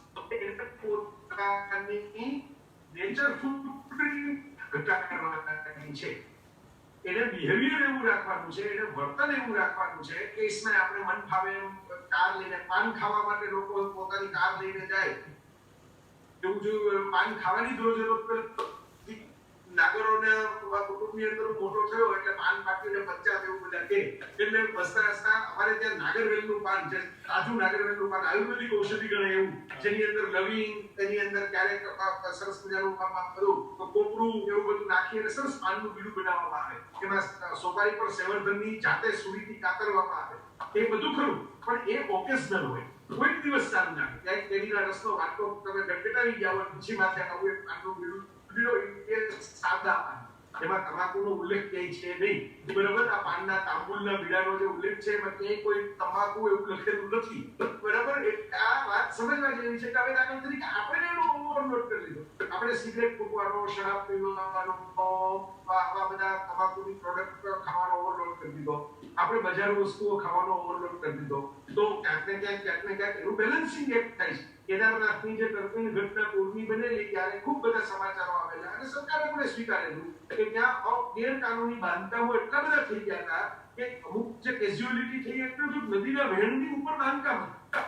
C: પોતાની નેચર ફૂટપ્રિન્ટ ઘટાડવાની છે, એને બિહેવિયર એવું રાખવાનું છે, એને વર્તન એવું રાખવાનું છે કે इसमें આપણે મન ફાવે કાર લઈને પાન ખાવા માટે લોકો પોતાની કાર લઈને જાય. એવું જો પાન ખાવાની જરૂરત પડે નાગરોને કુટુંબની અંદર મોટો થયો એટલે પાન પાટીને 50 એવું બધા કે એટલે બસતા રસ્તા અમારે ત્યાં નાગરવેલનું પાન છે, તાજું નાગરવેલનું પાન આયુર્વેદિક ઔષધિ ગણાય એવું, જેની અંદર લવિંગ, તેની અંદર ક્યારેક સરસ મજાનું બધું કોપરું એવું બધું નાખી અને સરસ પાનનું બીડું બનાવવામાં આવે. એમાં સોપારી પર સેવરધનની જાતે સુરીથી કાતરવામાં આવે. એ બધું ખરું પણ એ ઓકેશનલ હોય, કોઈક દિવસ સારું નાખે. ક્યાંક કેરીના રસનો વાટકો તમે ગટગટાવી જાવ અને પછી માથે આવું એક પાનનું બીડું લ્યો એ સાદા પાન, એમાં તમાકુનો ઉલ્લેખ ક્યાંય છે નહીં, બરાબર. આ પાનના તાંબુલના બીડાનો જે ઉલ્લેખ છે એમાં ક્યાંય કોઈ તમાકુ એવું લખેલું નથી, બરાબર. આ વાત સમજવા જેવી છે કે હવે દાખલા તરીકે આપણે એનો ઓવરલોડ કરી લીધો. આપણે સિગરેટ ફૂંકવાનો, શરાબ પીવાનો, આવા બધા તમાકુની પ્રોડક્ટ ખાવાનો ઓવરલોડ કરી દીધો, આપણે બજાર વસ્તુઓ ખાવાનો ઓવરલોડ કરી દીધો. તો ક્યાંક ને ક્યાંક એનું બેલેન્સિંગ એક્ટ થાય છે. કેદારનાથની જે ટર્પીન ઘટના પૂર્વી બનેલી ત્યારે ખૂબ બધા સમાચારો આવેલા અને સરકારે પણ સ્વીકારેલું કે ત્યાં ગેરકાનૂની બાંધકામો એટલા બધા થઈ ગયા હતા કે અમુક જે કેઝ્યુઅલિટી થઈ એટલું જ નદીના વહેણની ઉપર બાંધકામ હતા.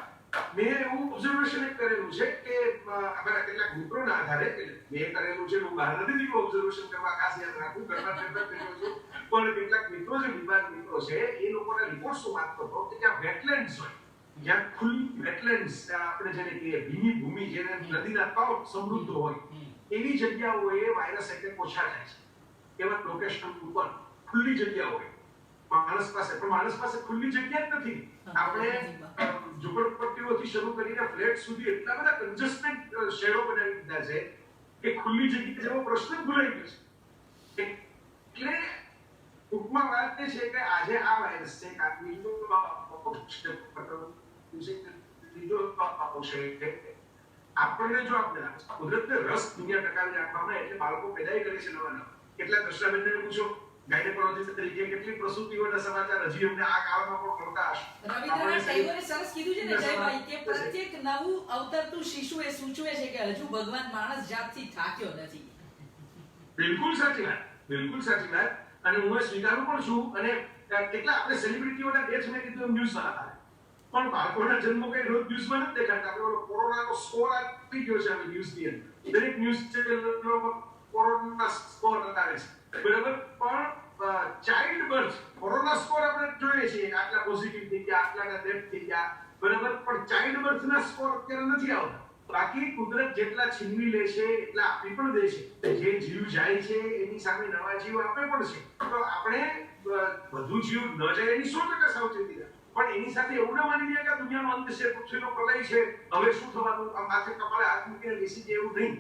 C: મેં એવું ઓબ્ઝર્વેશન કરેલું છે કે અમારા કેટલાક મિત્રોના આધારે, મેં કરેલું છે, હું બહાર નથી નીકળ્યો ઓબ્ઝર્વેશન કરવા, ખાસ યાદ રાખવું, ઘરમાં ફેરફાર કર્યો છું, પણ કેટલાક મિત્રો જે વિભાગ મિત્રો છે એ લોકોના રિપોર્ટ્સ વાંચતો હતો કે ત્યાં વેટલેન્ડ્સ હોય, જ્યાં ખુલ્લી વેટલેન્ડ્સ, આપણે જેને કહીએ ભીની ભૂમિ, જેને નદીના તળ સમૃદ્ધ હોય, એવી જગ્યાઓએ વાયરસ એટેક ઓછા થાય છે. એવા લોકેશન ઉપર ખુલ્લી જગ્યા હોય માણસ પાસે, પણ માણસ પાસે ખુલ્લી જગ્યા જ નથી. આપણે ઝૂંપડપટ્ટીઓથી શરૂ કરીને ફ્લેટ સુધી એટલા બધા કન્જસ્ટેડ શહેરો બનાવી દીધા છે કે ખુલ્લી જગ્યા જેવો પ્રશ્ન ભૂલાઈ ગયો છે. એટલે ટૂંકમાં વાત એ છે કે આજે આ વાયરસ છે, આપણને જો આપણે કુદરતને રસ દુનિયા ટકાવી રાખવામાં, એટલે બાળકો પેદા કરે છે નવા નવા. કેટલા દર્શનાબેનને પૂછો, ગાયનેકોલોજીસ્ટ તરીકે કેટલી પ્રસૂતિઓના સમાચાર હજી અમને આ કાળમાં પણ મળતા હશે.
A: રવિન્દ્રનાથ ટાગોરે સરસ કીધું છે ને જયભાઈ કે પ્રત્યેક નવું અવતરતું શિશુ એ સૂચવે છે કે હજુ ભગવાન માણસ જાતથી થાક્યો નથી.
C: બિલકુલ સાચી વાત, બિલકુલ સાચી વાત. અને હું સ્વીકારું પણ છું. અને કેટલા આપણે સેલિબ્રિટીઓના ડેથ મેં કીધું ન્યૂઝમાં આવે, પણ બાળકોના જન્મો કઈ રોજ ન્યૂઝમાં નથી દેખાતા. આપણે કોરોનાનો સ્કોર આપી ગયો છે હવે ન્યૂઝની અંદર, દરેક ન્યૂઝ ચેનલમાં કોરોના સ્કોર બતાવે છે, બરાબર. પણ ચાઇલ્ડ બર્થ કોરોના સ્કોર આપણે જોઈએ છીએ, આટલા પોઝિટિવ થઈ ગયા, આટલાના ડેથ થઈ ગયા, બરાબર. પણ ચાઇલ્ડ બર્થના સ્કોર અત્યારે નથી આવતા. બાકી કુદરત જેટલા છીનવી લે છે એટલા આપી પણ દે છે. જે જીવ જાય છે એની સામે નવા જીવ આપે પણ છે. તો આપણે વધુ જીવ ન જાય એની 100% સાવચેતી રાખે, પણ એની સાથે એવું ના માની લે કે દુનિયાનો અંત છે, પૃથ્વીનો પ્રલય છે, હવે શું થવાનું, આ માથે કપાળે હાથ મૂકીને બેસી જાય એવું નહીં.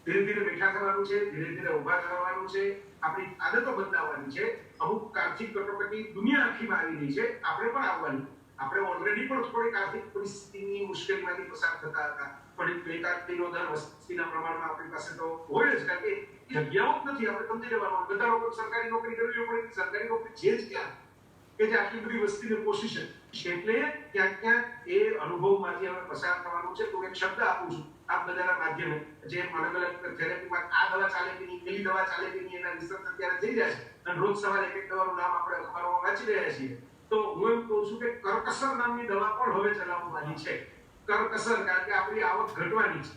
C: ધીરે ધીરે બેઠા થવાનું છે, ધીરે ધીરે ઊભા થવાનું છે, આપણી આદતો બદલાવાની છે. અમુક આર્થિક કટોકટી દુનિયા આખીમાં આવી રહી છે, આપણે પણ આવવાની. આપણે ઓલરેડી પણ થોડીક આર્થિક પરિસ્થિતિની મુશ્કેલીમાંથી પસાર થતા હતા, પણ બેકારીનો દર વસ્તીના પ્રમાણમાં આપણી પાસે તો હોય જ, કારણ કે જગ્યાઓ જ નથી. આપણે સમજી લેવાનું, બધા લોકો સરકારી નોકરી કરવી પડે, સરકારી નોકરી છે જ ક્યાં કે જે આટલી બધી વસ્તીને પોષી શકે. એટલે ક્યાંક ક્યાંક એ અનુભવમાંથી હવે પસાર થવાનું છે. તો એક શબ્દ આપું છું આપ બધાના માધ્યમે, જે અલગ અલગ થેરેપીમાં આ દવા ચાલે કે નહીં, પેલી દવા ચાલે કે નહીં, એના રિસર્ચ અત્યારે થઈ રહ્યા છે, અને રોજ સવારે એક દવાનું નામ આપણે અખબારોમાં વાંચી રહ્યા છીએ. તો હું એમ કહું છું કે કરકસર નામની દવા પણ હવે ચલાવવાની છે. કરકસર, કારણ કે આપણી આવક ઘટવાની છે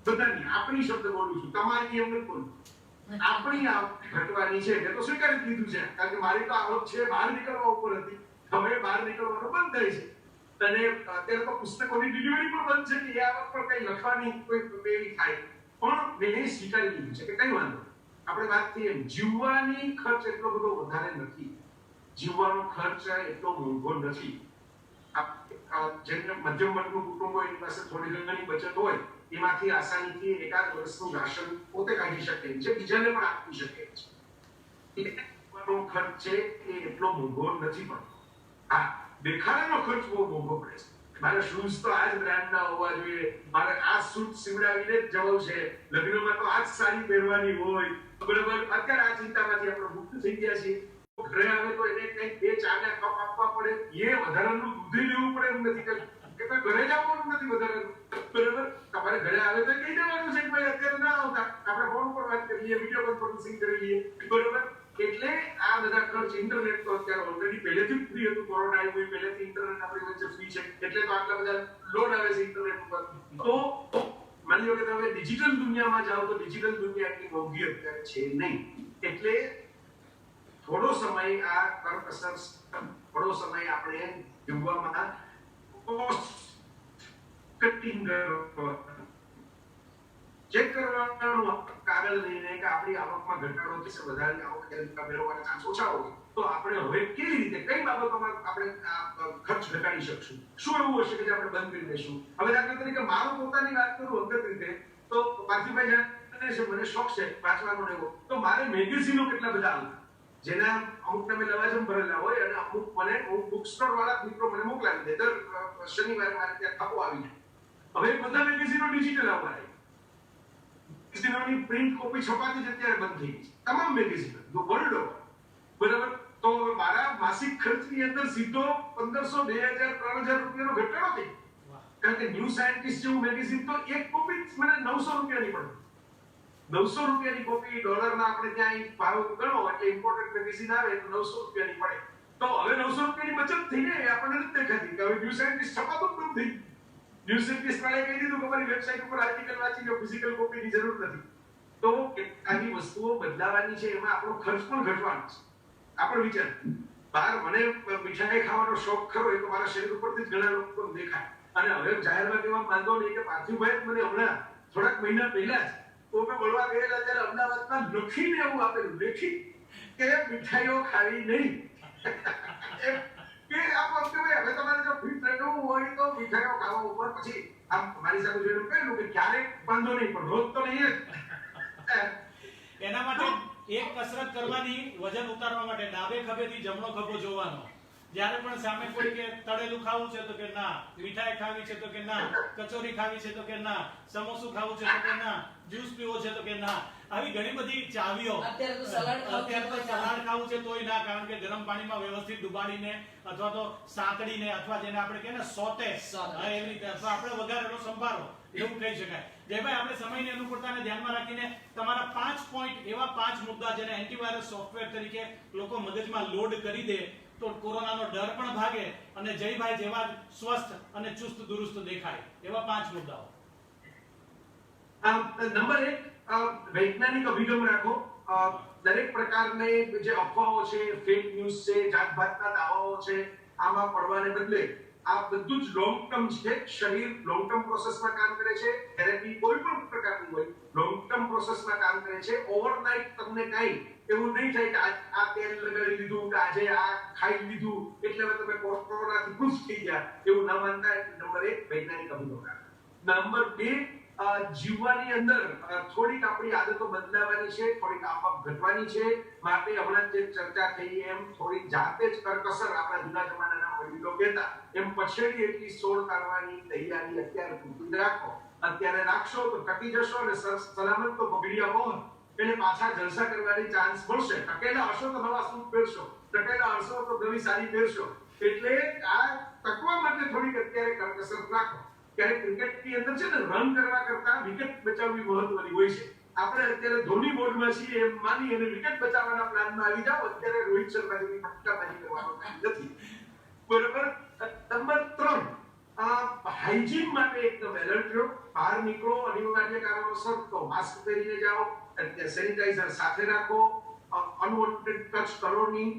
C: બધાની. આપણી શબ્દ બોલું છું, તમારી એમ નથી બોલું, આપણી આવક ઘટવાની છે. મેં તો સ્વીકારી લીધું છે, કારણ કે મારી તો આવક છે બહાર નીકળવા ઉપર હતી, હવે બહાર નીકળવાનું બંધ થાય છે. અને અત્યારે તો પુસ્તકોની ડિલિવરી પણ બંધ છે કે એ આવક પર કઈ લખવાની કોઈ પેલી થાય. પણ મેં સ્વીકારી લીધું છે કે કઈ વાંધો, આપણે વાત કરીએ જીવવાની ખર્ચ એટલો બધો વધારે નથી, જીવવાનો ખર્ચ એટલો મોંઘો નથી. જેમને મધ્યમ વર્ગનું કુટુંબ હોય, એની પાસે થોડી ઘણી બચત હોય, એમાંથી આસાનીથી એકાદ વર્ષનું રાશન પોતે કાઢી શકે છે, બીજાને પણ આપી શકે છે. ખર્ચ છે એ એટલો મોંઘો નથી પડતો. હા, દેખાડાનો ખર્ચ બહુ મોંઘો પડે છે. મારે શૂઝ તો આ જ બ્રાન્ડના હોવા જોઈએ, મારે આ સૂટ સીવડાવીને જ જવું છે, લગ્નમાં તો આ જ સાડી પહેરવાની હોય, બરાબર. અત્યારે આ ચિંતામાંથી આપણે મુક્ત થઈ ગયા છીએ. ઘરે આવે તો એને કંઈક 2 ચાના કપ આપવા પડે, એ વધારાનું દૂધ લેવું પડે એમ નથી કે ઘરે જ આવવાનું નથી વધારાનું, બરાબર. તમારે ઘરે આવે તો કહી દેવાનું છે કે ભાઈ અત્યારે ના આવતા, આપણે ફોન પર વાત કરી લઈએ, વિડીયો કોન્ફરન્સિંગ કરી લઈએ, બરાબર. એટલે આ બધા ખર્ચ, ઇન્ટરનેટ તો અત્યારે ઓલરેડી પહેલેથી ફ્રી હતું, કોરોના આવ્યું પહેલેથી ઇન્ટરનેટ આપણી વચ્ચે ફ્રી છે, એટલે તો આટલા બધા લોડ આવે છે ઇન્ટરનેટ ઉપર. તો માની લો કે તમે ડિજિટલ દુનિયામાં જાઓ તો ડિજિટલ દુનિયા એટલી મોંઘી અત્યારે છે નહીં. એટલે થોડો સમય આ કરકસર, થોડો સમય આપણે જીવવામાં કટિંગ ચેક કરવાનું કાગળ લઈને કે આપણી આવકમાં ઘટાડો થશે, વધારે આવક મેળવવાના ચાન્સ ઓછા હોય, તો આપણે હવે કેવી રીતે કઈ બાબતોમાં આપણે ખર્ચ ઘટાડી શકશું, શું એવું હશે કે જે આપણે બંધ કરી દઈશું. હવે દાખલા તરીકે મારું પોતાની વાત કરું અંગત રીતે, તો પાર્થિવભાઈ છે, મને શોખ છે વાંચવાનો ને એવો, તો મારે મેગેઝિનો કેટલા બધા આવતા જેના અમુક તમે લવાજમ ભરેલા હોય અને અમુક મને બુક સ્ટોર વાળા મિત્રો મને મોકલાવી દે. દર શનિવારે મારે ત્યાં ખાપો આવી જાય. હવે બધા મેગેઝિનો ડિજિટલ આવવા લાગ્યા. મેગેઝિનોની પ્રિન્ટ કોપી છપાતી જ અત્યારે બંધ થઈ ગઈ છે, તમામ મેગેઝિનો વર્લ્ડ ઓવર. બરાબર, તો મારા માસિક ખર્ચની અંદર સીધો 1500, 2000, 3000 રૂપિયાનો ઘટાડો થઈ. કારણ કે ન્યૂ સાયન્ટિસ્ટ જેવું મેગેઝિન તો એક કોપી મને 900 રૂપિયાની પડે. 900 રૂપિયાની કોપી ડોલરના આપણે ત્યાં ભાવ ગણો એટલે ઇમ્પોર્ટન્ટ મેગેઝિન આવે તો 900 રૂપિયાની પડે. તો હવે 900 રૂપિયાની બચત થઈ ને આપણને નથી દેખાતી કે હવે ન્યૂ સાયન્ટિસ્ટ છપાતું જ નથી. ન્યૂ સાયન્ટિસ્ટ વાળાએ કહી દીધું કે અમારી વેબસાઇટ ઉપર આર્ટિકલ વાંચી લો, ફિઝિકલ કોપીની જરૂર નથી. તો આવી વસ્તુઓ બદલાવાની છે, એમાં આપણો ખર્ચ પણ ઘટવાનો છે. આપણો વિચાર બહાર મને મીઠાઈ ખાવાનો શોખ ખરો એ તો મારા શરીર ઉપરથી જ ઘણા લોકો દેખાય. અને હવે જાહેરમાં કહેવા માંગો નહીં કે પાર્થિવભાઈ મને હમણાં થોડાક મહિના પહેલા જ તો મેં મળવા ગયેલા ત્યારે અમદાવાદમાં લખીને એવું આપેલું, લેખી કે મીઠાઈઓ ખાવી નહીં. કે આ વખતે હવે તમારે જો ફિટ રહેવું હોય તો મીઠાઈઓ ખાવા ઉપર. પછી આમ મારી સાથે જોઈને કહેલું કે ક્યારેક વાંધો નહીં પણ રોજ તો નહીં જ.
B: એના માટે એક કસરત કરવાની, વજન ઉતારવા માટે ડાબે ખભેથી જમણો ખભો જોવાનો. જ્યારે પણ સામે કોઈ કે તળેલું ખાવું છે તો કે ના, મીઠાઈ ખાવી છે તો કે ના, કચોરી ખાવી છે તો કે ના, સમોસું ખાવું છે તો કે ના, જ્યુસ પીવો છે તો કે ના, આવી ઘણી બધી ચાવીઓ.
A: અત્યારે તો સલાડ
B: ખાવું છે તોય ના, કારણ કે ગરમ પાણીમાં વ્યવસ્થિત ડુબાડીને અથવા તો સાંકળીને અથવા જેને આપણે કહે ને સોતે, એવી રીતે, અથવા આપણે વઘારેલો સંભારો એવું કહી શકાય. જયભાઈ, આપણે સમયની અનુકૂળતાને ધ્યાનમાં રાખીને તમારા 5 પોઈન્ટ, એવા 5 મુદ્દા જેને એન્ટીવાયરસ સોફ્ટવેર તરીકે લોકો મગજમાં લોડ કરી દે તો કોરોનાનો ડર પણ ભાગે અને જયભાઈ જેવા સ્વસ્થ અને ચુસ્ત દુરુસ્ત દેખાય, એવા 5 મુદ્દાઓ.
C: નંબર 1, વૈજ્ઞાનિક અભિગમ રાખો. દરેક પ્રકારની જે અફવાઓ છે, ફેક ન્યૂઝ છે, જાતભાતના દાવાઓ છે, આમાં પડવાને બદલે આ બધું જ લોંગ ટર્મ છે. શરીર લોંગ ટર્મ પ્રોસેસમાં કામ કરે છે. થેરેપી કોઈ પણ પ્રકારની હોય લોંગ ટર્મ પ્રોસેસમાં કામ કરે છે. ઓવરનાઇટ તમને કાંઈ એવું નહીં થાય કે આ તેલ લગાડી લીધું કે આજે આ ખાઈ લીધું એટલે હવે તમે કોરોનાથી ખુશ થઈ ગયા, એવું ના માનતા. નંબર 1, વૈજ્ઞાનિક અભિગમ રાખો. નંબર 2, જીવવાની અંદર થોડીક આપણી આદતો બદલાવાની છે, થોડીક આવક ઘટવાની છે. માટે હમણાં જે ચર્ચા થઈ એમ થોડી જાતે જ કરકસર, આપણા જૂના જમાનાના વડીલો કહેતા એમ પછેડી એટલી સોળ કાઢવાની તૈયારી અત્યારે પૂરી રાખો. અત્યારે રાખશો તો ટકી જશો અને સલામત તો બગડ્યા હોત એટલે પાછા જલસા કરવાની ચાન્સ મળશે. ટકેલા હશો તો નવા સૂટ પહેરશો, ટકેલા હશો તો નવી સાડી પહેરશો. એટલે આ ટકવા માટે થોડીક અત્યારે કરકસર રાખો. ક્યારેક ક્રિકેટની અંદર છે ને રન કરવા કરતા વિકેટ બચાવવી મહત્વની હોય છે. આપણે અત્યારે ધોની બોર્ડમાં છીએ એમ માની અને વિકેટ બચાવવાના પ્લાનમાં આવી જાવ. અત્યારે રોહિત શર્મા જેવી ફટકાબાજી કરવાનો નથી. બરોબર. નંબર 3, હાઇજીન માટે એકદમ એલર્ટ રહો. બહાર નીકળો અનિવાર્ય કારણોસર તો માસ્ક પહેરીને જાઓ, સેનિટાઈઝર સાથે રાખો. અનવોન્ટેડ ટચ કરો નહીં.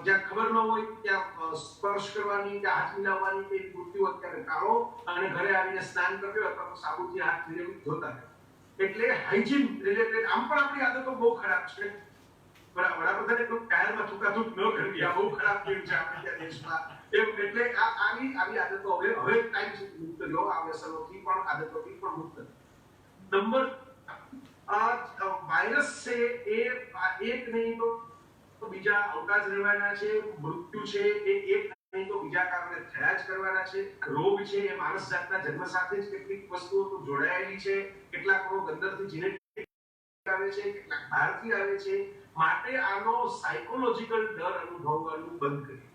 C: જ્યાં ખબર ન હોય ત્યાં સ્પર્શ કરવાની કે હાથ મિલાવવાની કે વૃત્તિઓ અત્યારે ટાળો અને ઘરે આવીને સ્નાન કરજો અથવા તો સાબુથી હાથ નિયમિત ધોતા રહો. એટલે હાઇજીન રિલેટેડ આમ પણ આપણી આદતો બહુ ખરાબ છે. વડાપ્રધાને કોઈ ટાયરમાં થૂકાથૂક ન કરવી, આ બહુ ખરાબ થયું છે આપણે ત્યાં દેશમાં. એટલે આવી આદતો હવે ટાઈમ સુધી મુક્ત લો. આ વ્યસનોથી પણ આદતોથી પણ મુક્ત. નંબર વાયરસ છે એ એક નહીં તો બીજા અવકાશ રહેવાના છે. મૃત્યુ છે એ એક નહીં તો બીજા કારણે થયા જ કરવાના છે. રોગ છે એ માણસ જાતના જન્મ સાથે જ કેટલીક વસ્તુઓ તો જોડાયેલી છે. કેટલાક રોગ અંદરથી જીનેટિક આવે છે, કેટલાક બહારથી આવે છે. માટે આનો સાયકોલોજીકલ ડર અનુભવવાનું બંધ કરીએ.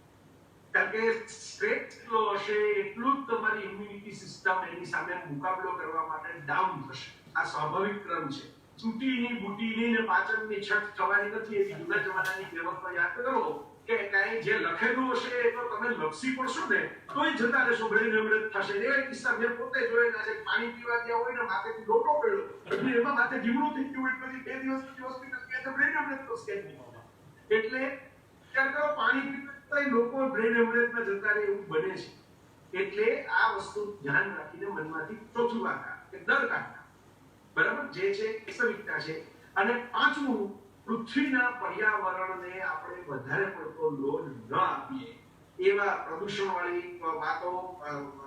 C: કારણ કે સ્ટ્રેસ એટલો હશે એટલું જ તમારી ઇમ્યુનિટી સિસ્ટમ એની સામે મુકાબલો કરવા માટે ડાઉન થશે. આ સ્વાભાવિક ક્રમ છે. ચૂંટીની બુટીની ને પાચનની છઠ થવાની નથી. એવી જૂના જમાનાની કહેવતો યાદ કરો કે કાંઈ જે લખેલું હશે એ તો તમે લપસી પડશો ને તોય જતા રહેશો, બ્રેન હેમરેજ થશે. એ કિસ્સા મેં પોતે જોયેલા છે. પાણી પીવા ગયા હોય ને માથેથી લોટો પડ્યો એટલે એમાં માથે જીવડું થઈ ગયું એટલે પછી 2 દિવસ હોસ્પિટલ ગયા તો બ્રેન હેમરેજ તો સ્કેન નહીં. એટલે ત્યારે તો પાણી પીતા લોકો બ્રેન હેમરેજમાં જતા રહે એવું બને છે. એટલે આ વસ્તુ ધ્યાન રાખીને મનમાંથી ચોથું વાત કે ડર કાઢતા. બરાબર, જે છે વાસ્તવિકતા છે. અને 5મું, પૃથ્વીના પર્યાવરણને આપણે વધારે પડતો લોડ ન આપીએ. એવા પ્રદૂષણ વાળી વાતો,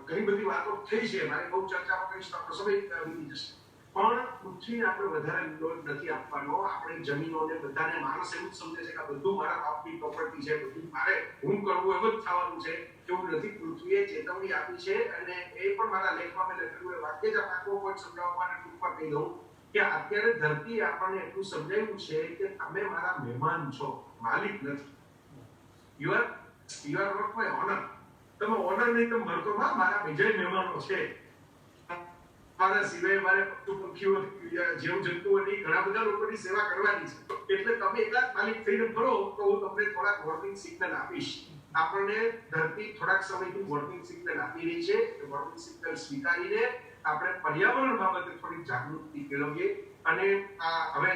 C: ઘણી બધી વાતો થઈ છે. મારે બહુ ચર્ચામાં કરીશ તો સમય વીતી જશે. પણ પૃથ્વીને આપણે વધારે લોડ નથી આપવાનો. આપણે જમીનોને બધાને માણસ એવું જ સમજે છે કે આ બધું મારા બાપની પ્રોપર્ટી છે, બધું મારે હું કરવું એમ જ થવાનું છે. એવું નથી. પૃથ્વીએ ચેતવણી આપી છે અને એ પણ મારા લેખમાં મેં લખ્યું એ વાક્ય જ આખો પોઈન્ટ સમજાવવા માટે ટૂંકમાં કહી દઉં કે અત્યારે ધરતી આપણને એટલું સમજાવ્યું છે કે તમે મારા મહેમાન છો, માલિક નથી. You are not my owner. તમે ઓનર નહીં, તમે ભરતોમાં મારા બીજા મહેમાનો છે. મારા સિવાય મારે પશુ પક્ષીઓ જીવજંતુઓની ઘણા બધા લોકોની સેવા કરવાની છે. એટલે તમે એકાદ માલિક થઈને ભરો તો હું તમને થોડાક વોર્નિંગ સિગ્નલ આપીશ. આપણને ધરતી થોડાક સમયથી વોર્નિંગ સિગ્નલ આપી રહી છે. એ વોર્નિંગ સિગ્નલ સ્વીકારીને આપણે પર્યાવરણ બાબતે થોડી જાગૃતિ કેળવીએ. અને હવે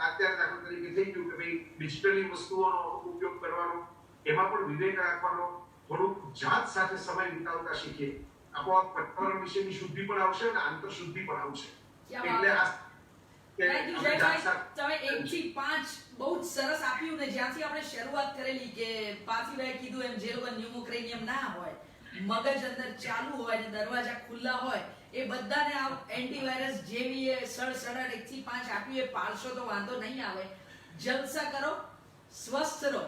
C: અત્યારે દાખલા તરીકે થઈ ગયું કે ભાઈ ડિજિટલી વસ્તુઓનો ઉપયોગ કરવાનો, એમાં પણ વિવેક રાખવાનો, થોડુંક જાત સાથે સમય વિતાવતા શીખીએ. આપોઆપ પર્યાવરણ વિશેની શુદ્ધિ પણ આવશે અને આંતર શુદ્ધિ પણ આવશે. એટલે
A: થેન્ક યુ જયભાઈ. તમે 1 થી 5 બહુ જ સરસ આપ્યું ને, જ્યાંથી આપણે શરૂઆત કરેલી કે પાર્થિવભાઈ કીધું એમ, જે લોકો ન્યુમોક્રેનિયમ ના હોય, મગજ અંદર ચાલુ હોય ને દરવાજા ખુલ્લા હોય, એ બધાને આ એન્ટીવાયરસ જેવી સડસડાટ 1 થી 5 આપ્યું, એ પાળશો તો વાંધો નહીં આવે. જલસા કરો, સ્વસ્થ રહો,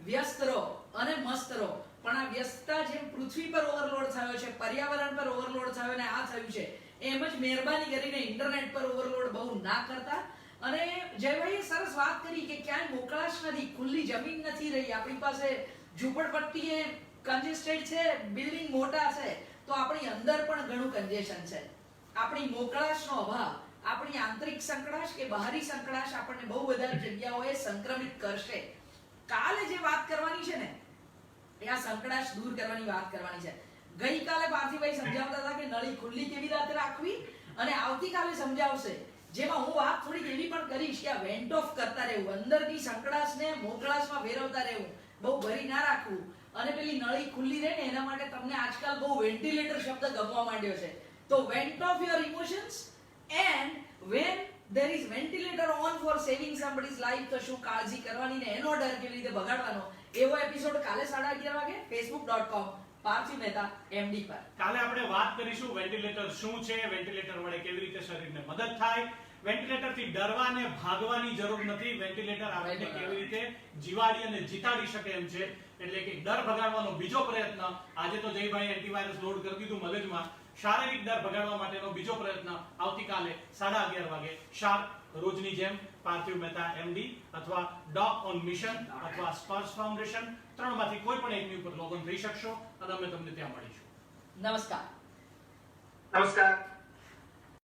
A: વ્યસ્ત રહો અને મસ્ત રહો. પણ આ વ્યસ્તતા જેમ પૃથ્વી પર ઓવરલોડ થયો છે, પર્યાવરણ પર ઓવરલોડ થયો ને આ થયું છે, એમ જ મહેરબાની કરીને ઇન્ટરનેટ પર ઓવરલોડ બહુ ના કરતા. અને જયભાઈએ સરસ વાત કરી કે ક્યાંય મોકળાશ નથી, ખુલ્લી જમીન નથી રહી. આપણી પાસે ઝૂંપડપટ્ટી એ કન્જેસ્ટેડ છે, બિલ્ડિંગ મોટા છે, તો આપણી અંદર પણ ઘણું કન્જેશન છે. આપણી મોકળાશનો અભાવ, આપણી આંતરિક સંકળાશ કે બહારી સંકળાશ આપણને બહુ બધા જગ્યાઓએ સંક્રમિત કરશે. કાલે જે વાત કરવાની છે ને, એ આ સંકળાશ દૂર કરવાની વાત કરવાની છે. ગઈકાલે પાર્થિવભાઈ સમજાવતા હતા કે નળી ખુલ્લી કેવી રીતે રાખવી, અને આવતીકાલે સમજાવશે, જેમાં હું વાત થોડીક એવી પણ કરીશ કે આ વેન્ટ ઓફ કરતા રહેવું, અંદરની સંકળાશને મોકળાશમાં ફેરવતા રહેવું, બહુ ભરી ના રાખવું. અને પેલી નળી ખુલ્લી રહે ને એના માટે તમને આજકાલ બહુ વેન્ટિલેટર શબ્દ ગમવા માંડ્યો છે. તો vent of your emotions and when there is ventilator on for saving somebody's life, તો શું કાળજી કરવાની ને એનો ડર કેવી રીતે બગાડવાનો, એવો એપિસોડ કાલે 11:30 વાગે facebook.com પાર્થિવ મહેતા MD પર.
B: કાલે આપણે વાત કરીશું વેન્ટિલેટર શું છે, વેન્ટિલેટર વડે કેવી રીતે શરીરને મદદ થાય. વેન્ટિલેટરથી ડરવા અને ભાગવાની જરૂર નથી. વેન્ટિલેટર આપણને કેવી રીતે જીવાડી અને જીતાડી શકે એમ છે. એટલે કે ડર ભગાડવાનો બીજો પ્રયત્ન. આજે તો જયભાઈ એન્ટીવાયરસ લોડ કરી દીધું મગજમાં. શારીરિક ડર ભગાડવા માટેનો બીજો પ્રયત્ન આવતીકાલે 11:30 વાગે શાર્પ, રોજની જેમ પાર્થિવ મહેતા MD અથવા ડોગ ઓન મિશન અથવા સ્પર્શ ફાઉન્ડેશન, ત્રણમાંથી કોઈ પણ એકની ઉપર લોગિન થઈ શકશો અને અમે તમને ત્યાં મળીશું.
A: નમસ્કાર.
C: નમસ્કાર.